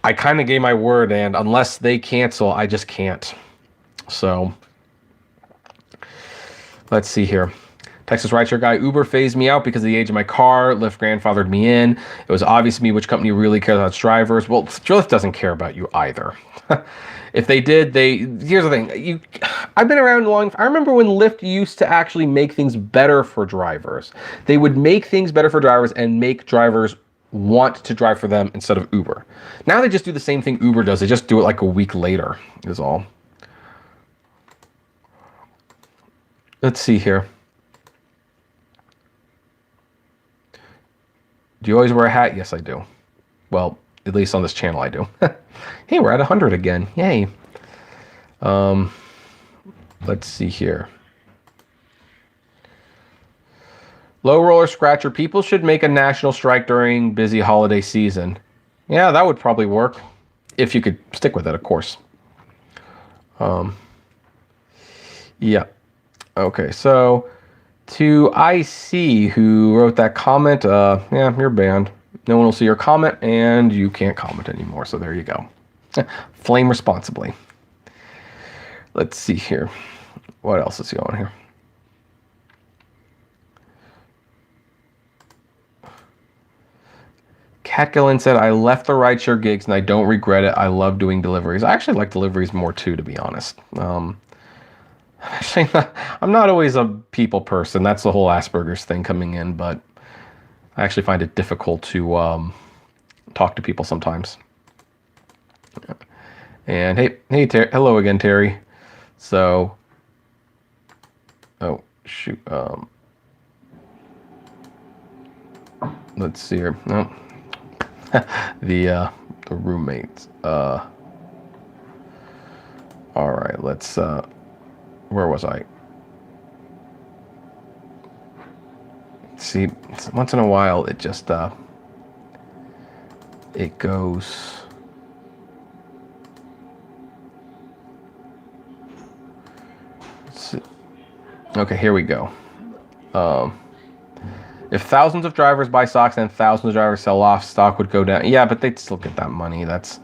I kind of gave my word, and unless they cancel, I just can't. So let's see here. Texas Rideshare Guy, Uber phased me out because of the age of my car. Lyft grandfathered me in. It was obvious to me which company really cares about its drivers. Well, Lyft doesn't care about you either. If they did, here's the thing. I've been around long. I remember when Lyft used to actually make things better for drivers. They would make things better for drivers and make drivers want to drive for them instead of Uber. Now they just do the same thing Uber does. They just do it like a week later is all. Let's see here. Do you always wear a hat? Yes, I do. Well, at least on this channel I do. Hey, we're at 100 again. Yay. Let's see here. Low Roller Scratcher, people should make a national strike during busy holiday season. Yeah, that would probably work. If you could stick with it, of course. Yeah. Okay, so to IC who wrote that comment, yeah, you're banned. No one will see your comment and you can't comment anymore. So there you go. Flame responsibly. Let's see here. What else is going on here? Kat Gillen said, I left the rideshare gigs and I don't regret it. I love doing deliveries. I actually like deliveries more too, to be honest. Actually, I'm not always a people person. That's the whole Asperger's thing coming in, but I actually find it difficult to talk to people sometimes. And hey, hello again, Terry. So, oh shoot, let's see here. No, the roommates. All right, let's. Where was I? See, once in a while, it just it goes. Okay, here we go. If thousands of drivers buy stocks and thousands of drivers sell off, stock would go down. Yeah, but they'd still get that money. That's,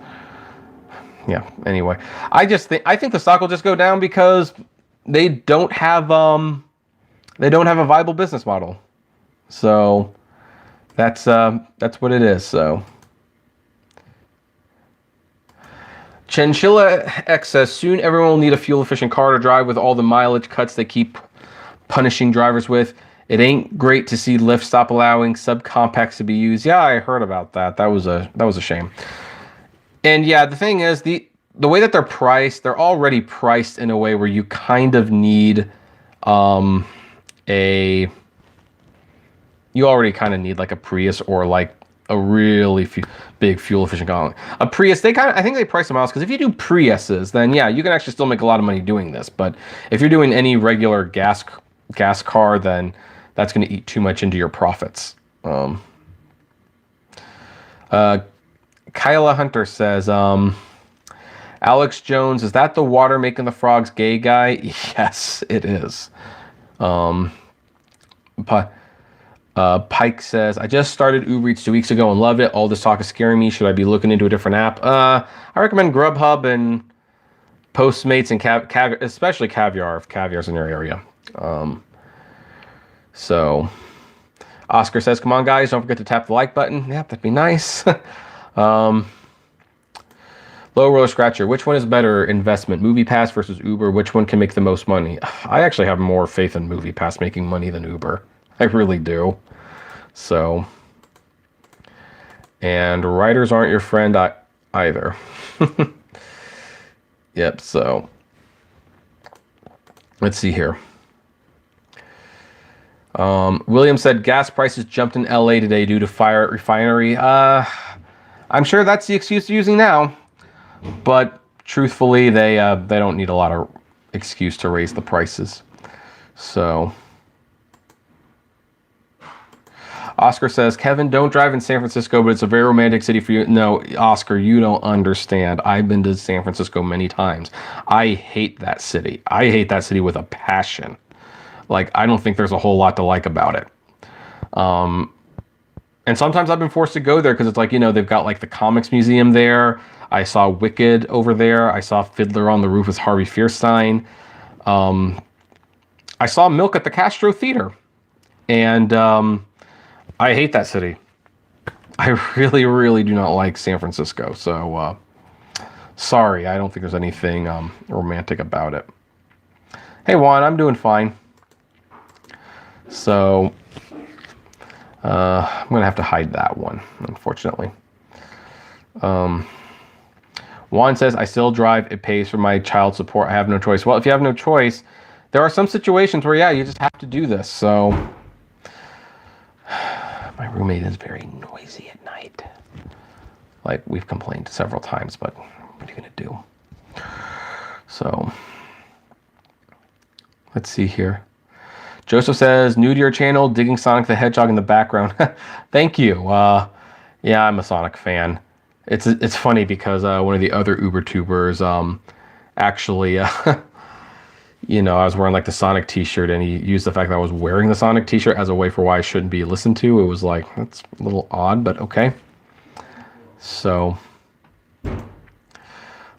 yeah. Anyway, I think the stock will just go down because they don't have a viable business model. So that's what it is. So Chinchilla X says, soon everyone will need a fuel efficient car to drive with all the mileage cuts they keep punishing drivers with. It ain't great to see Lyft stop allowing subcompacts to be used. Yeah, I heard about that. That was a shame. And yeah, the thing is, the way that they're priced, they're already priced in a way where you kind of need you already kind of need like a Prius or like a really big fuel efficient car. A Prius, I think they price them out because if you do Priuses, then yeah, you can actually still make a lot of money doing this. But if you're doing any regular gas car, then that's going to eat too much into your profits. Kyla Hunter says, Alex Jones, is that the water making the frogs gay guy? Yes, it is. Pike says, I just started Uber Eats 2 weeks ago and love it. All this talk is scaring me. Should I be looking into a different app? I recommend Grubhub and Postmates and Caviar, especially Caviar, if Caviar's in your area. So Oscar says, come on guys, don't forget to tap the like button. Yeah, that'd be nice. Low Roller Scratcher, which one is better investment, MoviePass versus Uber? Which one can make the most money? I actually have more faith in MoviePass making money than Uber. I really do. So, and writers aren't your friend either. Yep, so let's see here. William said gas prices jumped in LA today due to fire at refinery. I'm sure that's the excuse they're using now, but truthfully, they don't need a lot of excuse to raise the prices. So Oscar says, Kevin, don't drive in San Francisco, but it's a very romantic city for you. No, Oscar, you don't understand. I've been to San Francisco many times. I hate that city. I hate that city with a passion. Like, I don't think there's a whole lot to like about it. And sometimes I've been forced to go there because it's like, you know, they've got like the comics museum there. I saw Wicked over there. I saw Fiddler on the Roof with Harvey Fierstein. I saw Milk at the Castro Theater. And I hate that city. I really, really do not like San Francisco. So, sorry, I don't think there's anything romantic about it. Hey, Juan, I'm doing fine. So, I'm going to have to hide that one, unfortunately. Juan says, I still drive. It pays for my child support. I have no choice. Well, if you have no choice, there are some situations where, yeah, you just have to do this. So, my roommate is very noisy at night. Like, we've complained several times, but what are you going to do? So, let's see here. Joseph says, new to your channel, digging Sonic the Hedgehog in the background. Thank you. Yeah, I'm a Sonic fan. It's funny because one of the other Uber tubers actually, you know, I was wearing like the Sonic t-shirt and he used the fact that I was wearing the Sonic t-shirt as a way for why I shouldn't be listened to. It was like, that's a little odd, but okay. So,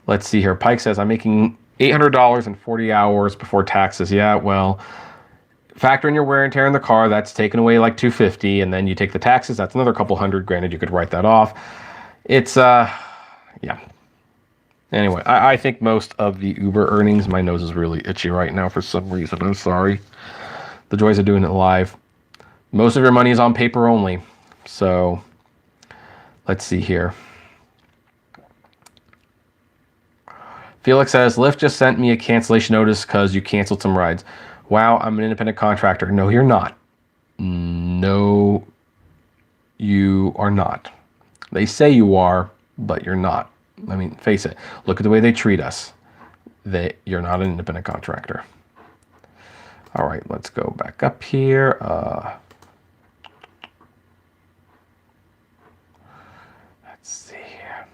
let's see here. Pike says, I'm making $800 in 40 hours before taxes. Yeah, well, factor in your wear and tear in the car, that's taken away like $250, and then you take the taxes, that's another couple hundred. Granted, you could write that off. It's yeah. Anyway, I think most of the Uber earnings, my nose is really itchy right now for some reason. I'm sorry. The joys of doing it live. Most of your money is on paper only. So let's see here. Felix says, Lyft just sent me a cancellation notice because you canceled some rides. Wow, I'm an independent contractor. No, you're not. No, you are not. They say you are, but you're not. I mean, face it. Look at the way they treat us. You're not an independent contractor. All right, let's go back up here. Let's see here.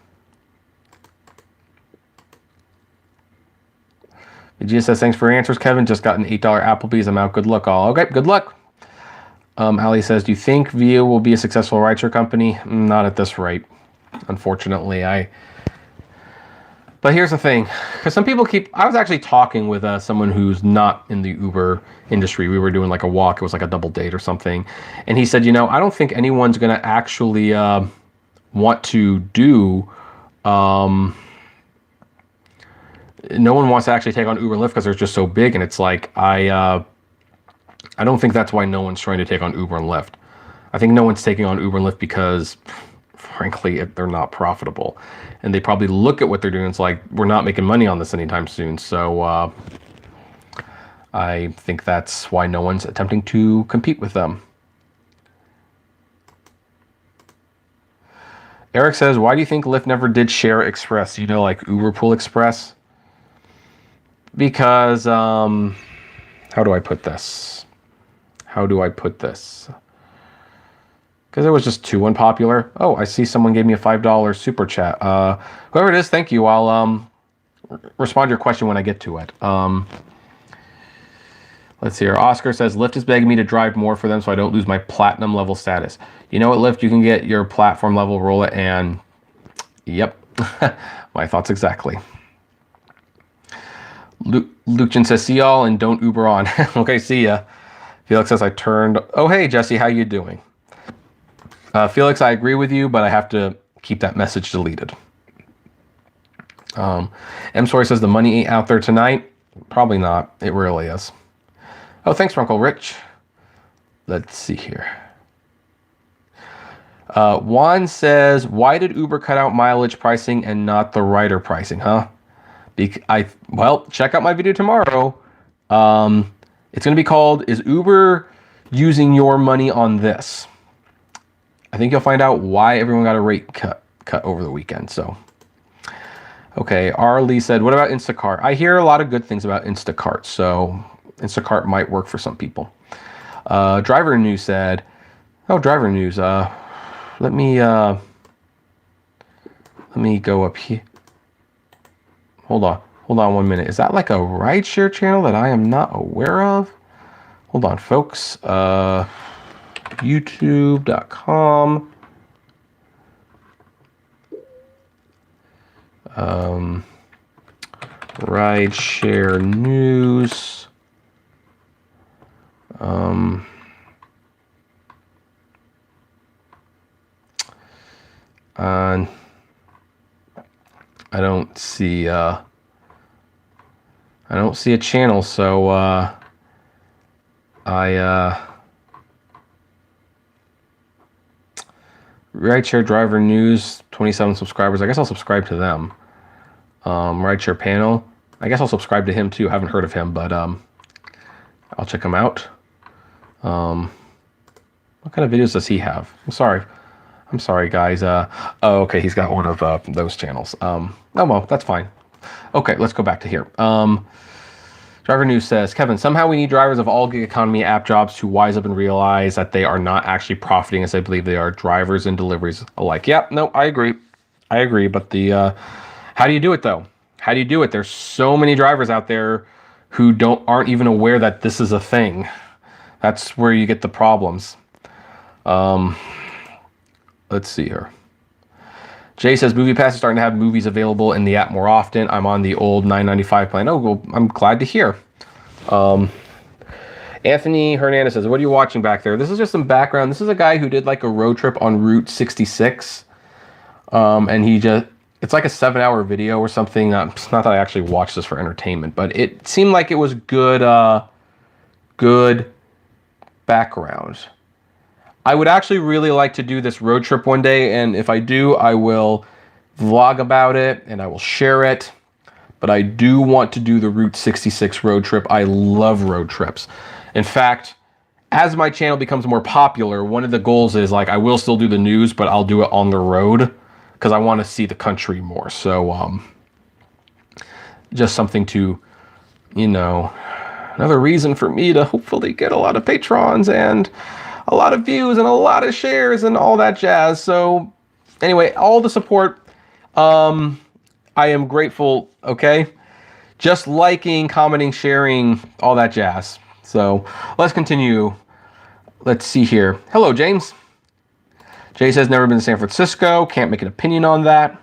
Vegeta says, thanks for your answers, Kevin. Just got an $8 Applebee's. I'm out. Good luck, all. Okay, good luck. Ali says, do you think Via will be a successful rideshare company? Not at this rate, unfortunately. But here's the thing, because some people I was actually talking with someone who's not in the Uber industry. We were doing like a walk. It was like a double date or something. And he said, I don't think anyone's going to actually want to do, no one wants to actually take on Uber and Lyft because they're just so big. And it's like, I don't think that's why no one's trying to take on Uber and Lyft. I think no one's taking on Uber and Lyft because, frankly, they're not profitable. And they probably look at what they're doing. It's like, we're not making money on this anytime soon. So I think that's why no one's attempting to compete with them. Eric says, why do you think Lyft never did Share Express? Like Uber Pool Express? Because, how do I put this? Because it was just too unpopular. Oh, I see someone gave me a $5 super chat. Whoever it is, thank you. I'll respond to your question when I get to it. Let's see here. Oscar says, Lyft is begging me to drive more for them so I don't lose my platinum level status. You know what, Lyft? You can get your platform level, roll it, and yep. My thoughts exactly. Lucian says, see y'all and don't Uber on. Okay, see ya. Felix says, oh, hey, Jesse, how you doing? Felix, I agree with you, but I have to keep that message deleted. M. Story says, the money ain't out there tonight. Probably not. It really is. Oh, thanks, Uncle Rich. Let's see here. Juan says, why did Uber cut out mileage pricing and not the rider pricing, huh? Well, check out my video tomorrow. It's going to be called, is Uber using your money on this? I think you'll find out why everyone got a rate cut over the weekend. So, okay. Arlie said, what about Instacart? I hear a lot of good things about Instacart. So Instacart might work for some people. Driver News said, oh, Driver News. Let me go up here. Hold on 1 minute. Is that like a rideshare channel that I am not aware of? Hold on, folks. YouTube.com. Rideshare news. I don't see a channel, so Rideshare Driver News, 27 subscribers. I guess I'll subscribe to them. Rideshare Panel. I guess I'll subscribe to him too. I haven't heard of him, but I'll check him out. What kind of videos does he have? I'm sorry, guys. Oh, okay, he's got one of those channels. Oh, well, that's fine. Okay, let's go back to here. Driver News says, Kevin, somehow we need drivers of all gig economy app jobs to wise up and realize that they are not actually profiting as I believe they are, drivers and deliveries alike. Yeah, no, I agree. But how do you do it though? How do you do it? There's so many drivers out there who aren't even aware that this is a thing. That's where you get the problems. Let's see here. Jay says, MoviePass is starting to have movies available in the app more often. I'm on the old $9.95 plan. Oh, well, I'm glad to hear. Anthony Hernandez says, what are you watching back there? This is just some background. This is a guy who did like a road trip on Route 66. And it's like a 7-hour video or something. It's not that I actually watched this for entertainment, but it seemed like it was good background. I would actually really like to do this road trip one day, and if I do, I will vlog about it and I will share it. But I do want to do the Route 66 road trip. I love road trips. In fact, as my channel becomes more popular, one of the goals is like I will still do the news, but I'll do it on the road because I want to see the country more. So just something to, another reason for me to hopefully get a lot of patrons and a lot of views and a lot of shares and all that jazz. So anyway, all the support, I am grateful, okay? Just liking, commenting, sharing, all that jazz. So let's continue. Let's see here. Hello, James. Jay says, never been to San Francisco. Can't make an opinion on that.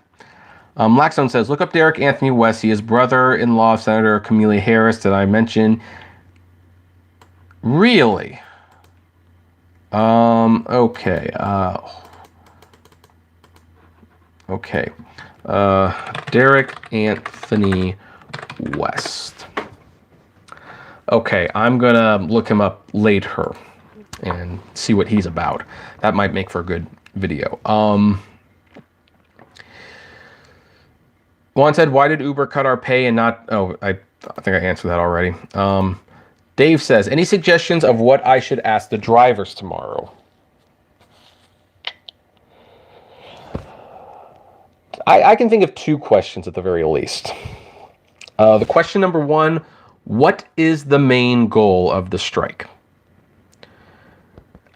Laxstone says, look up Derek Anthony West. He is brother-in-law of Senator Kamala Harris that I mentioned. Really? Okay. Okay. Derek Anthony West. Okay, I'm gonna look him up later and see what he's about. That might make for a good video. Juan said, why did Uber cut our pay and not... Oh, I think I answered that already. Dave says, any suggestions of what I should ask the drivers tomorrow? I can think of 2 questions at the very least. The question number 1, what is the main goal of the strike?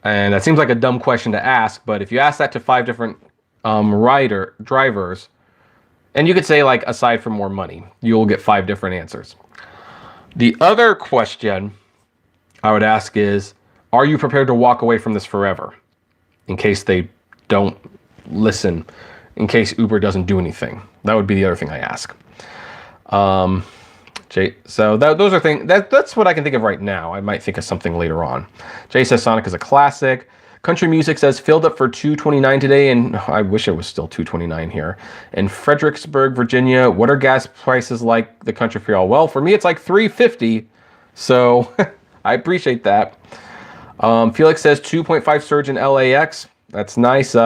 And that seems like a dumb question to ask, but if you ask that to 5 different drivers, and you could say, like, aside from more money, you'll get 5 different answers. The other question I would ask is, are you prepared to walk away from this forever? In case they don't listen, in case Uber doesn't do anything. That would be the other thing I ask. Jay, so those are things, that's what I can think of right now. I might think of something later on. Jay says Sonic is a classic. Country Music says filled up for $2.29 today, and I wish it was still $2.29 here. In Fredericksburg, Virginia, what are gas prices like the country for y'all? Well, for me, it's like $3.50, so I appreciate that. Felix says 2.5 surge in LAX. That's nice.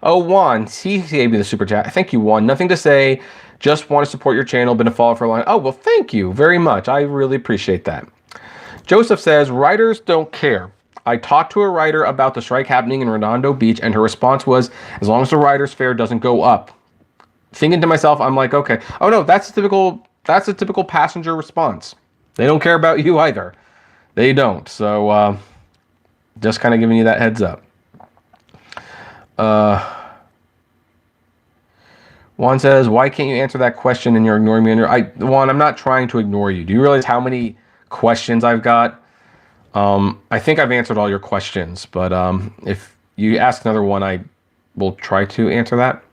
Juan, he gave me the super chat. Thank you, Juan. Nothing to say. Just want to support your channel. Been a follower for a long time. Oh, well, thank you very much. I really appreciate that. Joseph says, writers don't care. I talked to a writer about the strike happening in Redondo Beach, and her response was, as long as the writer's fare doesn't go up. Thinking to myself, I'm like, okay. Oh, no, that's a typical passenger response. They don't care about you either. They don't. So, just kind of giving you that heads up. Juan says, why can't you answer that question and you're ignoring me? Juan, I'm not trying to ignore you. Do you realize how many questions I've got? I think I've answered all your questions, but if you ask another one, I will try to answer that.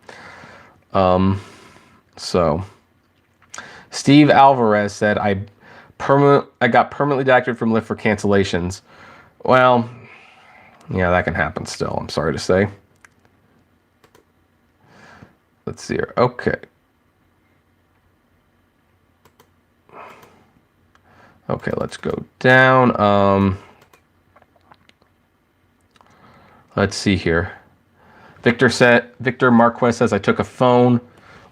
So, Steve Alvarez said, I got permanently deactivated from Lyft for cancellations. Well, yeah, that can happen still, I'm sorry to say. Let's see here. Okay. Okay, let's go down. Let's see here. Victor Marquez says, I took a phone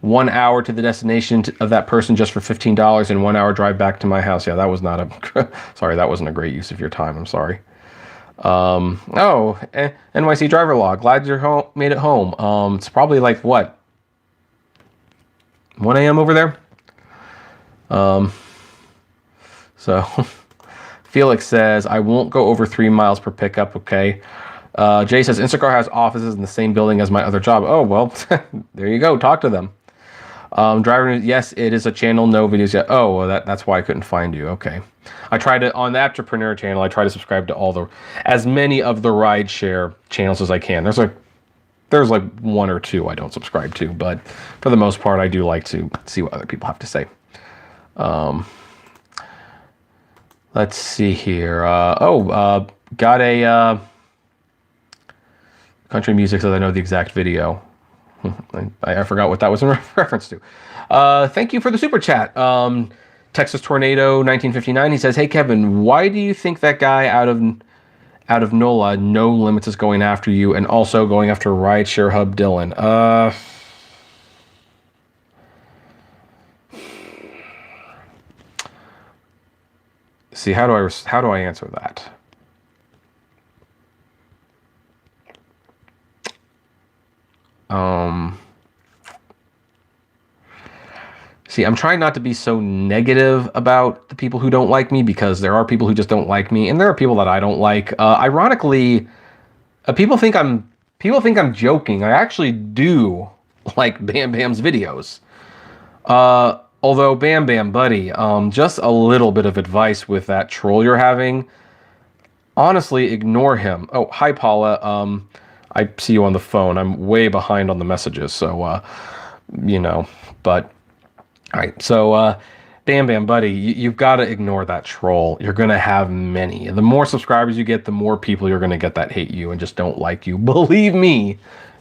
1 hour to the destination of that person just for $15 and 1 hour drive back to my house. Yeah, that was not a, sorry, that wasn't a great use of your time. I'm sorry. NYC driver log. Glad you're home, made it home. It's probably like what? 1 a.m. over there? So Felix says, I won't go over 3 miles per pickup, okay? Jay says, Instacart has offices in the same building as my other job. Oh, well, there you go. Talk to them. Driver, yes, it is a channel, no videos yet. Oh, well, that's why I couldn't find you. Okay. I tried to, on the Apptrepreneur channel, I try to subscribe to as many of the rideshare channels as I can. There's like 1 or 2 I don't subscribe to, but for the most part, I do like to see what other people have to say. Let's see here. Got a country music says I know the exact video. I forgot what that was in reference to. Thank you for the super chat. Texas Tornado 1959. He says, "Hey Kevin, why do you think that guy out of NOLA, No Limits, is going after you and also going after Rideshare Hub Dylan?" See, how do I answer that? See, I'm trying not to be so negative about the people who don't like me, because there are people who just don't like me, and there are people that I don't like. Ironically, people think I'm joking. I actually do like Bam Bam's videos. Although Bam Bam, buddy, just a little bit of advice with that troll you're having. Honestly, ignore him. Oh, hi Paula. I see you on the phone. I'm way behind on the messages, so but all right. So Bam Bam, buddy, you've got to ignore that troll. You're gonna have many. The more subscribers you get, the more people you're gonna get that hate you and just don't like you. Believe me,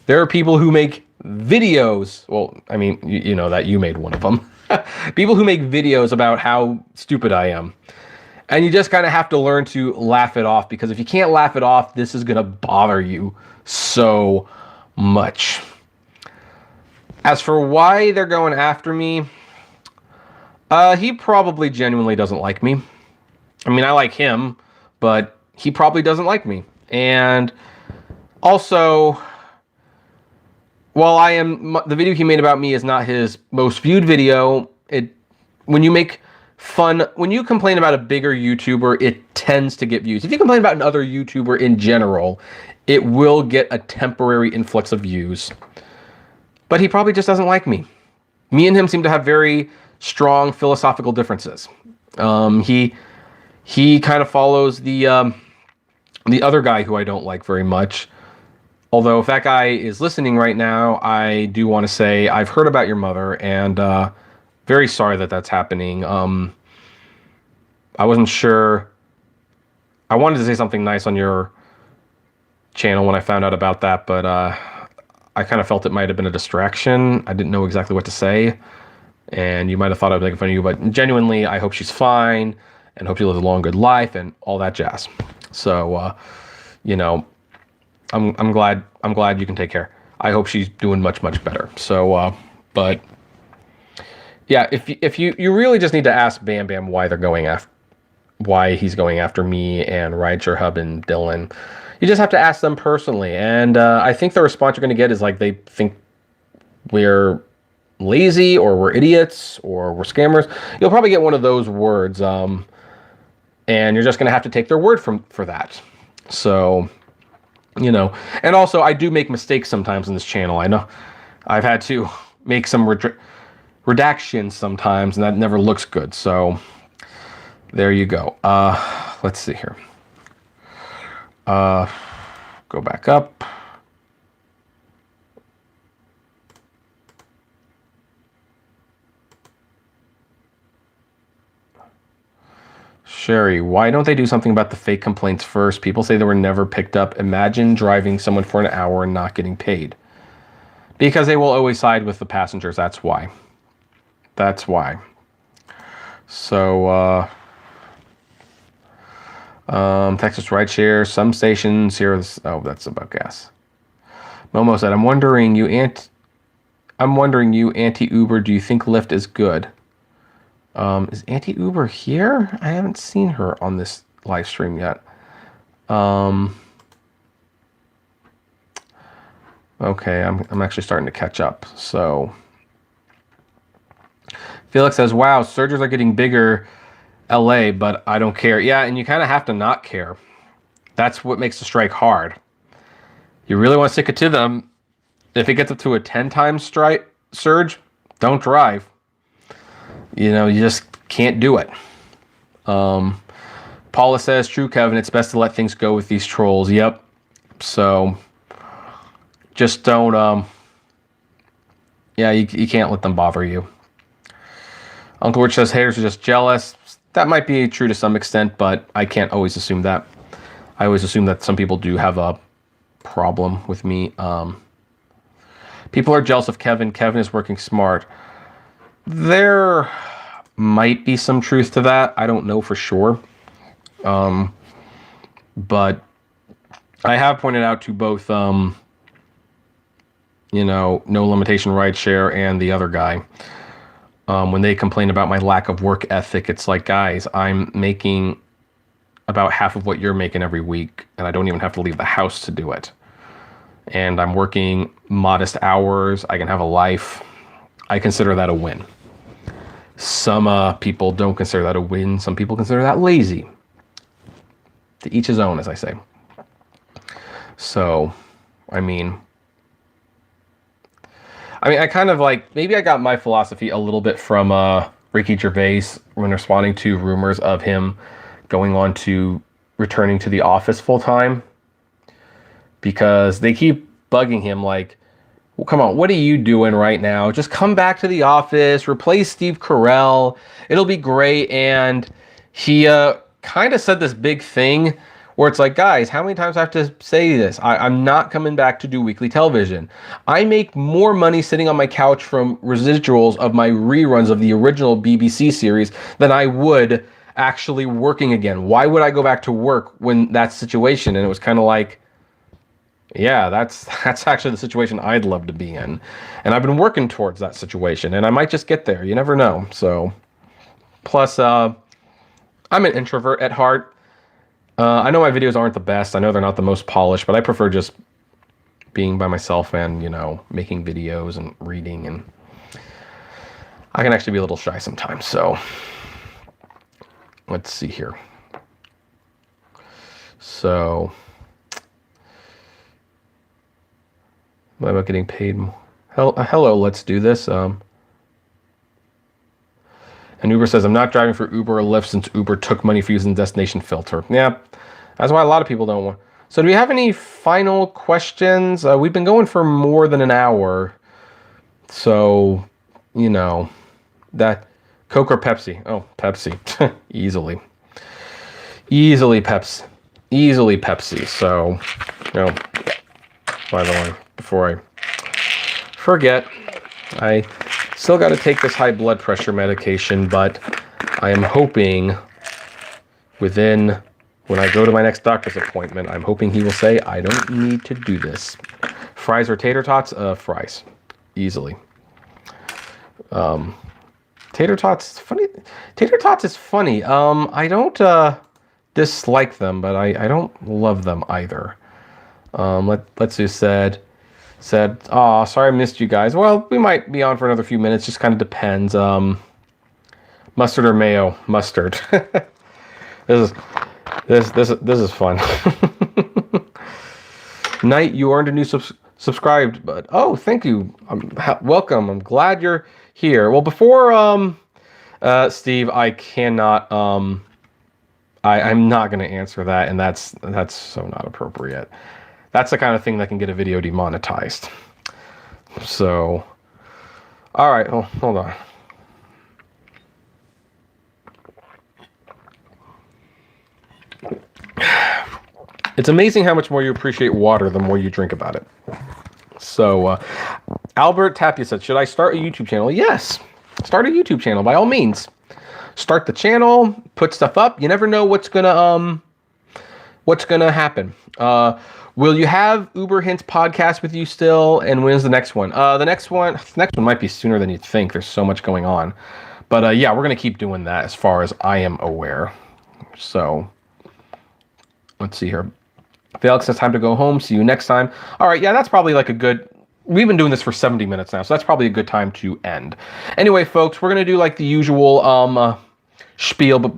there are people who make videos. Well, I mean, you know that you made one of them. People who make videos about how stupid I am. And you just kind of have to learn to laugh it off, because if you can't laugh it off, this is going to bother you so much. As for why they're going after me, he probably genuinely doesn't like me. I mean, I like him, but he probably doesn't like me. And also, while the video he made about me is not his most viewed video, when you complain about a bigger YouTuber, it tends to get views. If you complain about another YouTuber in general, it will get a temporary influx of views. But he probably just doesn't like me. Me and him seem to have very strong philosophical differences. He kind of follows the other guy who I don't like very much. Although if that guy is listening right now, I do want to say I've heard about your mother, and very sorry that that's happening. I wasn't sure. I wanted to say something nice on your channel when I found out about that, but I kind of felt it might have been a distraction. I didn't know exactly what to say, and you might have thought I was making fun of you, but genuinely, I hope she's fine and hope she lives a long, good life and all that jazz. So, I'm glad you can take care. I hope she's doing much, much better. So, but yeah, if you really just need to ask Bam Bam why he's going after me and Rideshare Hub and Dylan, you just have to ask them personally. And I think the response you're going to get is like they think we're lazy or we're idiots or we're scammers. You'll probably get one of those words, and you're just going to have to take their word for that. So, and also I do make mistakes sometimes in this channel. I know I've had to make some redactions sometimes, and that never looks good. So there you go. Let's see here. Go back up. Sherry, why don't they do something about the fake complaints first? People say they were never picked up. Imagine driving someone for an hour and not getting paid. Because they will always side with the passengers. That's why. That's why. So, Texas Rideshare, some stations here. Oh, that's about gas. Momo said, I'm wondering you, anti-Uber, do you think Lyft is good? Is anti-Uber here? I haven't seen her on this live stream yet. Okay, I'm actually starting to catch up. So Felix says, wow, surges are getting bigger, LA, but I don't care. Yeah, and you kind of have to not care. That's what makes the strike hard. You really want to stick it to them. If it gets up to a 10 times surge, don't drive. You just can't do it. Paula says, true, Kevin, it's best to let things go with these trolls. Yep. So just don't, you can't let them bother you. Uncle Rich says, haters are just jealous. that might be true to some extent, but I can't always assume that. I always assume that some people do have a problem with me. People are jealous of Kevin. Kevin is working smart. There might be some truth to that. I don't know for sure. But I have pointed out to both, No Limitation Rideshare and the other guy, when they complain about my lack of work ethic, it's like, guys, I'm making about half of what you're making every week, and I don't even have to leave the house to do it. And I'm working modest hours. I can have a life. I consider that a win. Some people don't consider that a win. Some people consider that lazy. To each his own, as I say. So, I kind of like, maybe I got my philosophy a little bit from Ricky Gervais when responding to rumors of him going on to returning to the office full time. Because they keep bugging him like, well, come on, what are you doing right now? Just come back to the office, replace Steve Carell. It'll be great. And he kind of said this big thing where it's like, guys, how many times do I have to say this? I'm not coming back to do weekly television. I make more money sitting on my couch from residuals of my reruns of the original BBC series than I would actually working again. Why would I go back to work when that situation? And it was kind of like, yeah, that's actually the situation I'd love to be in. And I've been working towards that situation, and I might just get there. You never know. So, plus, I'm an introvert at heart. I know my videos aren't the best. I know they're not the most polished, but I prefer just being by myself and, making videos and reading. And I can actually be a little shy sometimes. So, let's see here. So, what about getting paid more? Hello, let's do this. And Uber says, I'm not driving for Uber or Lyft since Uber took money for using the destination filter. Yeah, that's why a lot of people don't want. So do we have any final questions? We've been going for more than an hour. So, that Coke or Pepsi? Oh, Pepsi. Easily Pepsi. Easily Pepsi. So, by the way, before I forget, I still got to take this high blood pressure medication, but I am hoping when I go to my next doctor's appointment, I'm hoping he will say, I don't need to do this. Fries or tater tots? Fries. Easily. Tater tots, funny. Tater tots is funny. I don't dislike them, but I don't love them either. Let's just said, oh, sorry I missed you guys. Well, we might be on for another few minutes. Just kind of depends. Mustard or mayo? Mustard. This is fun. Knight, you earned a new subscribed, but oh, thank you. Welcome. I'm glad you're here. Well, before Steve, I cannot. I'm not going to answer that, and that's so not appropriate. That's the kind of thing that can get a video demonetized. So, all right, hold on. It's amazing how much more you appreciate water the more you drink about it. So, Albert Tapia said, should I start a YouTube channel? Yes, start a YouTube channel by all means. Start the channel, put stuff up. You never know what's gonna happen. Will you have Uber Hints podcast with you still? And when's the next one? The next one might be sooner than you'd think. There's so much going on. But yeah, we're gonna keep doing that as far as I am aware. So let's see here. Felix, it's time to go home. See you next time. All right, yeah, that's probably like a good. We've been doing this for 70 minutes now, so that's probably a good time to end. Anyway, folks, we're gonna do like the usual spiel. But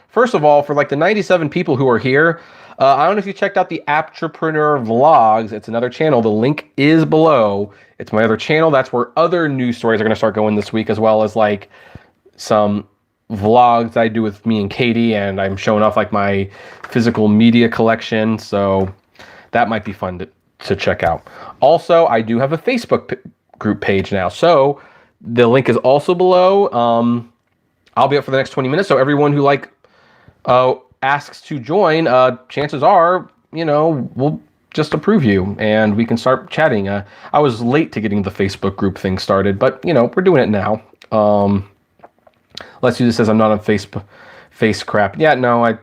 first of all, for like the 97 people who are here, I don't know if you checked out the Apptrepreneur vlogs. It's another channel. The link is below. It's my other channel. That's where other news stories are gonna start going this week, as well as like some vlogs I do with me and Katie, and I'm showing off like my physical media collection. So that might be fun to check out. Also, I do have a Facebook group page now, so the link is also below. I'll be up for the next 20 minutes. So everyone who asks to join, chances are, we'll just approve you and we can start chatting. I was late to getting the Facebook group thing started, but we're doing it now. Let's do this as I'm not on Facebook face crap. Yeah, no,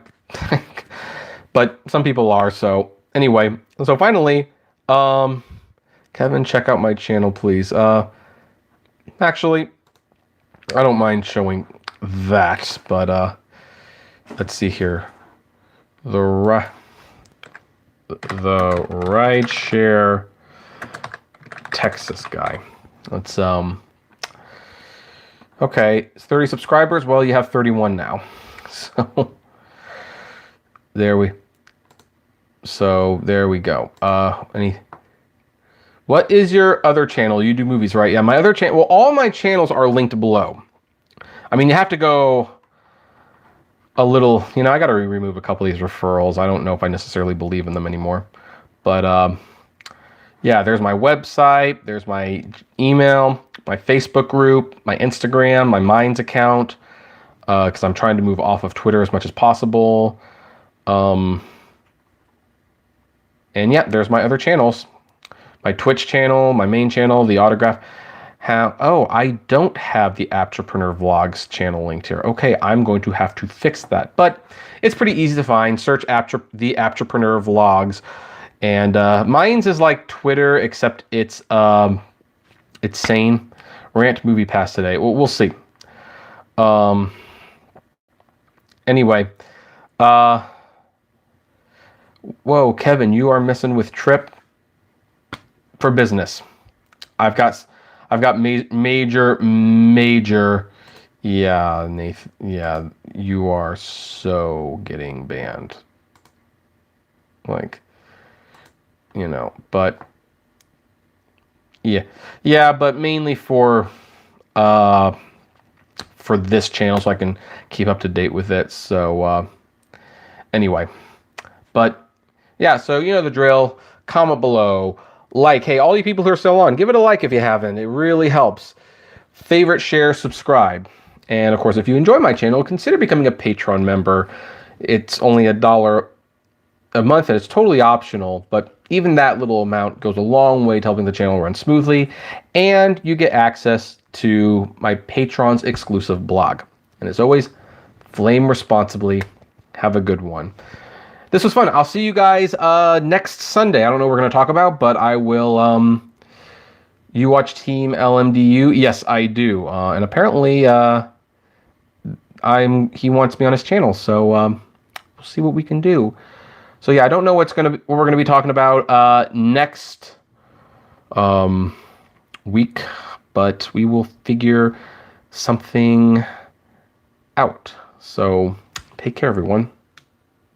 but some people are. So anyway, so finally, Kevin, check out my channel, please. Actually, I don't mind showing that, but let's see here. The rideshare Texas guy. Let's okay, 30 subscribers. Well, you have 31 now. So there we go. What is your other channel? You do movies, right? Yeah, my other channel. Well, all my channels are linked below. I mean, you have to go a little, I got to remove a couple of these referrals. I don't know if I necessarily believe in them anymore. But yeah, there's my website, there's my email, my Facebook group, my Instagram, my Minds account, because I'm trying to move off of Twitter as much as possible. And yeah, there's my other channels. My Twitch channel, my main channel, the autograph. I don't have the Apptrepreneur Vlogs channel linked here. Okay, I'm going to have to fix that. But it's pretty easy to find. Search the Apptrepreneur Vlogs. And mine's is like Twitter, except it's sane. Rant Movie Pass today. We'll see. Anyway. Whoa, Kevin, you are messing with Trip for business. I've got major. Yeah, Nathan. Yeah, you are so getting banned. Like, but yeah, but mainly for this channel, so I can keep up to date with it. So anyway, but yeah, so the drill. Comment below. Like, hey, all you people who are still on, give it a like if you haven't. It really helps. Favorite, share, subscribe. And of course, if you enjoy my channel, consider becoming a Patreon member. It's only $1 a month and it's totally optional, but even that little amount goes a long way to helping the channel run smoothly. And you get access to my Patreon's exclusive blog. And as always, flame responsibly. Have a good one. This was fun. I'll see you guys next Sunday. I don't know what we're going to talk about, but I will. You watch Team LMDU? Yes, I do. And apparently, he wants me on his channel, so we'll see what we can do. So yeah, I don't know what we're going to be talking about next week, but we will figure something out. So take care, everyone.